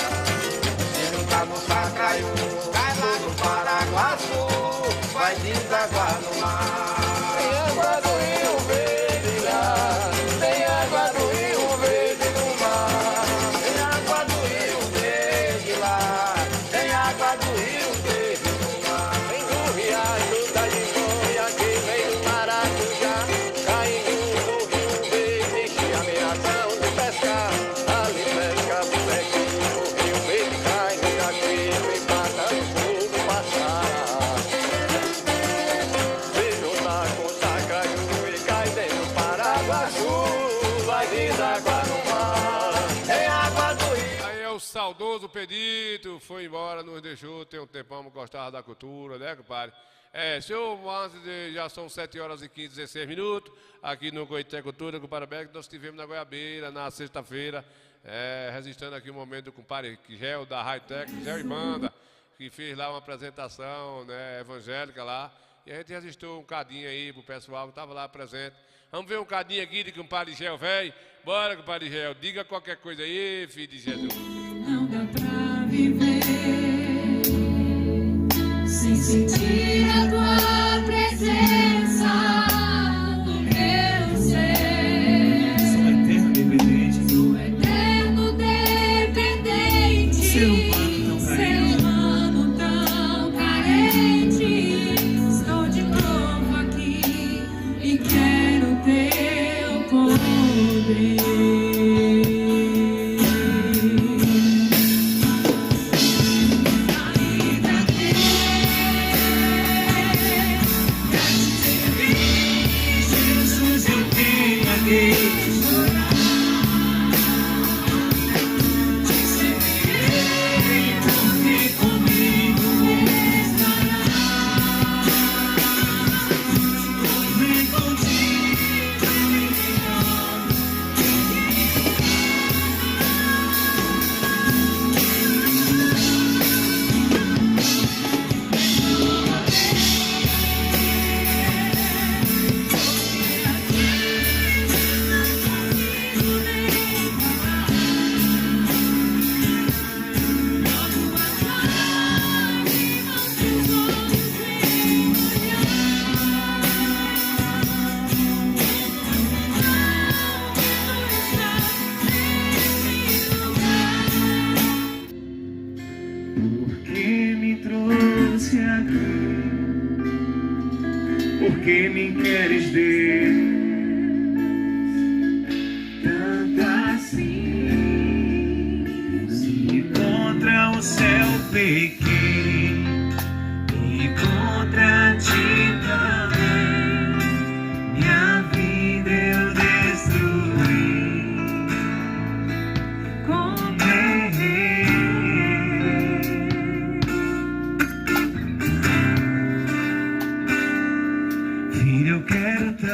Se não tá no Sacaiú, cai lá no Paraguaçu, vai desaguar no mar. Tem água do Rio Verde lá, tem água do Rio Verde no mar. Tem água do Rio Verde lá, tem água do Rio Verde no mar. Vem do Riacho da Limonha, que vem do Maracujá, caindo no Rio Verde, que ameaçam de pescar. Ali pesca bonequinho, o Rio Verde cai no jaqueiro e mata foi embora, nos deixou, tem um tempão, gostava da cultura, né, compadre? Senhor, já são 7 horas e 15, 16 minutos, aqui no Coité Cultura, compadre Beck, nós estivemos na Goiabeira, na sexta-feira, registrando aqui o momento do compadre Gel, da Hightech, Gel e Banda, que fez lá uma apresentação, né, evangélica lá, e a gente registrou um cadinho aí pro pessoal que estava lá presente. Vamos ver um cadinho aqui de compadre Gel, velho? Bora, compadre Gel, diga qualquer coisa aí, filho de Jesus. Não dá pra viver sem sentir a tua presença no meu ser. Sou eterno dependente. Sou eterno dependente. Ser humano tão carente. Estou de novo aqui e quero teu poder. Porque me queres ver tanto assim. Se contra o céu pequei e contra ti também, minha vida eu destruí com errei. Filho, eu quero tanto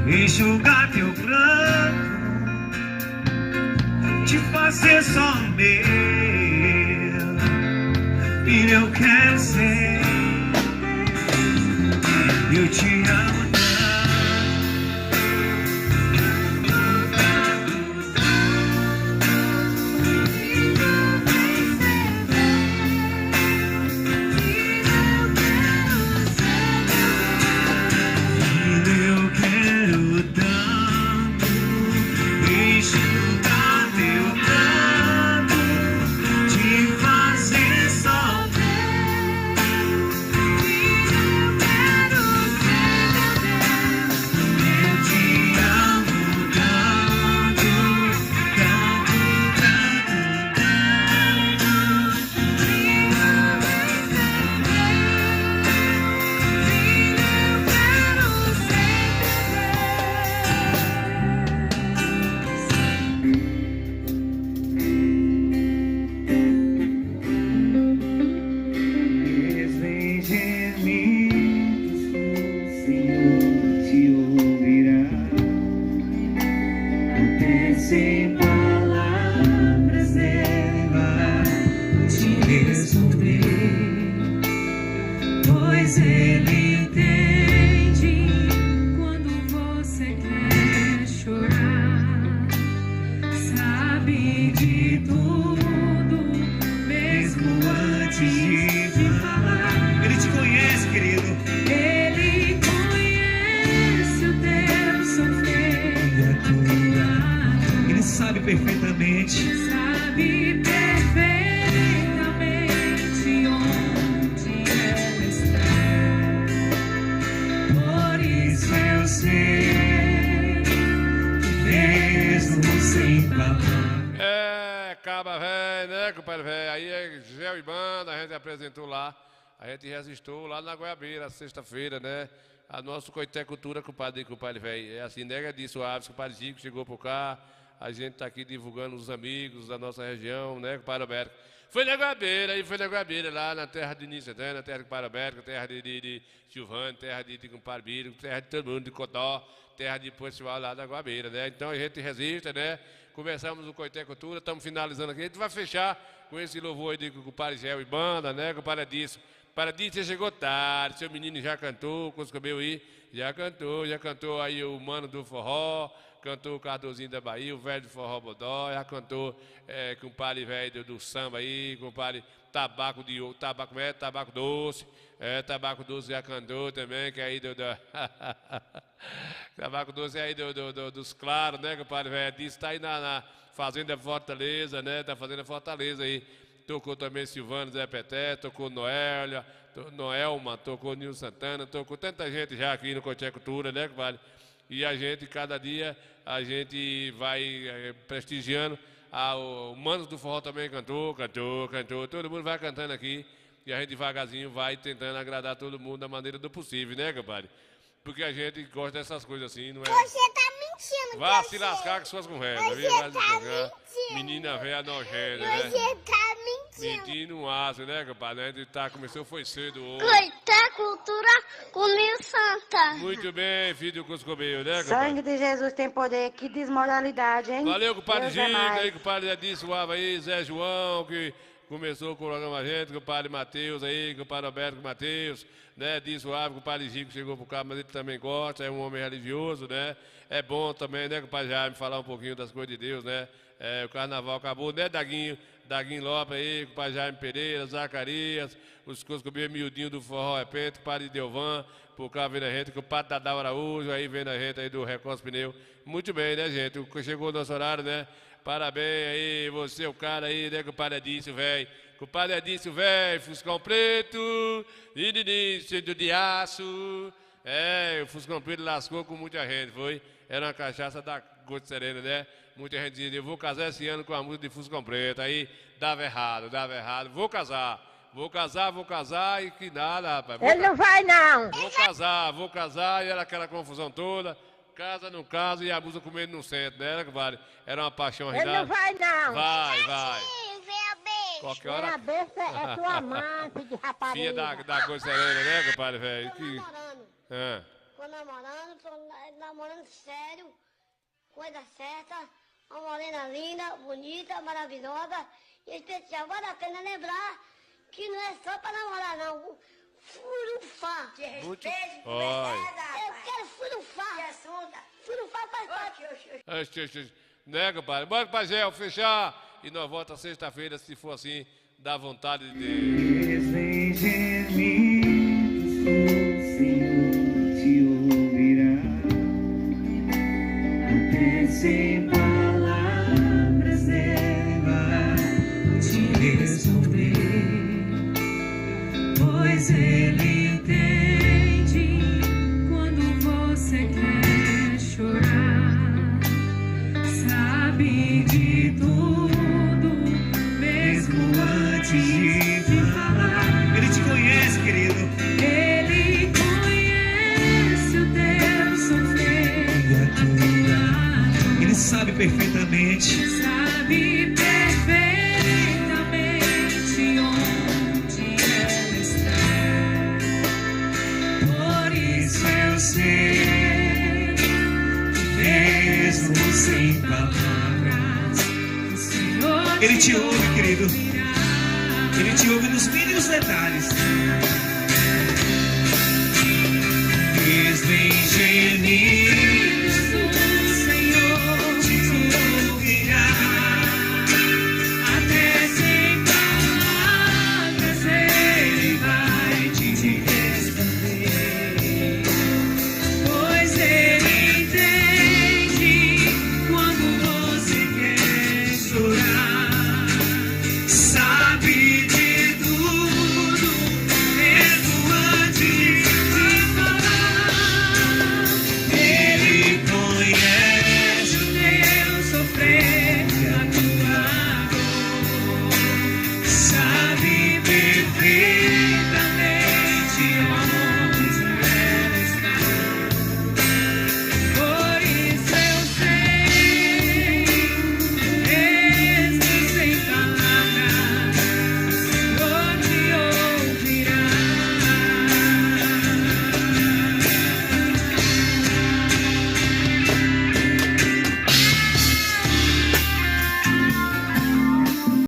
enxugar teu pranto, te fazer só meu. Filho, eu quero ser, eu te amo sem palavras ele vai te responder, pois ele entende quando você quer chorar, sabe de tudo, mesmo antes de falar. Ele te conhece, querido. Ele conhece o teu sofrer e a tua. Ele sabe perfeitamente. Sabe perfeitamente onde ela está. Por isso eu sei que mesmo sem palavras. É, caba velho, né, compadre velho? Aí é Gel e Banda, a gente apresentou lá. A gente resistou lá na Goiabeira, sexta-feira, né? A nosso Coité Cultura, compadre velho. É assim, nega de Suaves, compadre Chico chegou por cá. A gente está aqui divulgando os amigos da nossa região, né, compadre Alberto? Foi na Guabeira, lá na terra de Nini Santana, na terra de compadre Alberto, terra de Silvano, terra de compadre Biro, terra de todo mundo, de Codó, terra de Portugal lá da Guabeira, né? Então a gente resiste, né? Começamos o Coité Cultura, estamos finalizando aqui. A gente vai fechar com esse louvor aí de compadre Gel e banda, né? Compadre Adício. Compadre Adício, você chegou tarde, seu menino já cantou, com os cabelos aí, já cantou aí o Mano do Forró, cantou o Cardozinho da Bahia, o velho do Forró Bodó, já cantou compadre velho do samba aí, compadre Tabaco Doce, Tabaco Doce já cantou também, que é aí Tabaco Doce é aí dos Claros, né, compadre velho, disse, tá aí na Fazenda Fortaleza, né, da Fazenda Fortaleza aí, tocou também Silvano Zé Peté, tocou Noelma, tocou Nilson Santana, tocou tanta gente já aqui no Coité Cultura, né, compadre? E a gente, cada dia, a gente vai prestigiando. O Mano do Forró também cantou. Todo mundo vai cantando aqui. E a gente devagarzinho vai tentando agradar todo mundo da maneira do possível, né, compadre? Porque a gente gosta dessas coisas assim, não é? Você tá mentindo. Vá se lascar com suas conversas, viu? Você tá mentindo. Menina velha nojenta, né? Você tá mentindo. Mentindo um aço, né, compadre? A gente começou, foi cedo hoje. Coité Cultura com Nil Santana. Muito bem, filho do Cuscobeio, né, compadre? Sangue de Jesus tem poder, que desmoralidade, hein? Valeu, compadre Deus é Gica, mais. aí, compadre Edson Ava aí, Zé João, que começou o programa a gente, compadre Matheus aí, compadre Alberto Matheus, né, Edson Ava, compadre Gico chegou pro carro, mas ele também gosta, é um homem religioso, né? É bom também, né, compadre Jaime, falar um pouquinho das coisas de Deus, né? O carnaval acabou, né, Daguinho Lopes aí, compadre Jaime Pereira, Zacarias, os Cuscobeio miudinho do Forró é Pento, compadre Delvan, por cá vendo a gente, compadre Dadá Araújo, aí vendo a gente aí do Recosta Pneu. Muito bem, né, gente? Chegou o nosso horário, né? Parabéns aí, você, o cara aí, né, compadre Adício, velho. Compadre Adício, velho, Fuscão Preto, início de aço. O Fuscão Preto lascou com muita gente, foi? Era uma cachaça da Gota Serena, né? Muita gente dizia, eu vou casar esse ano com a música de Fuscão Preto. Aí dava errado. Vou casar e que nada, rapaz. Ele não vai, não. Vou casar, e era aquela confusão toda. Casa, não casa, e a música comendo no centro, né, compadre? Era uma paixão Ele não vai, não. Vai. Qualquer hora. A besta é tua amante de rapariga. Filha da Gota Serena, né, compadre, velho? Tô namorando sério, coisa certa, uma morena linda, bonita, maravilhosa e especial. Vale a pena lembrar que não é só pra namorar, não. Furufá. De respeito, eu quero furufá. Furufá faz parte. Né, compadre? Bora pra Gel, fechar. E nós voltamos sexta-feira, se for assim, da vontade de Deus. Sem palavras ele vai te responder, pois ele entende quando você quer chorar, sabe de tudo, mesmo antes de falar. Ele te conhece, querido. Ele conhece o teu sofrer. Ele sabe perfeitamente onde ela está. Por isso eu sei que mesmo sem palavras, o Senhor ele te ouve, querido. Ele te ouve nos mínimos detalhes.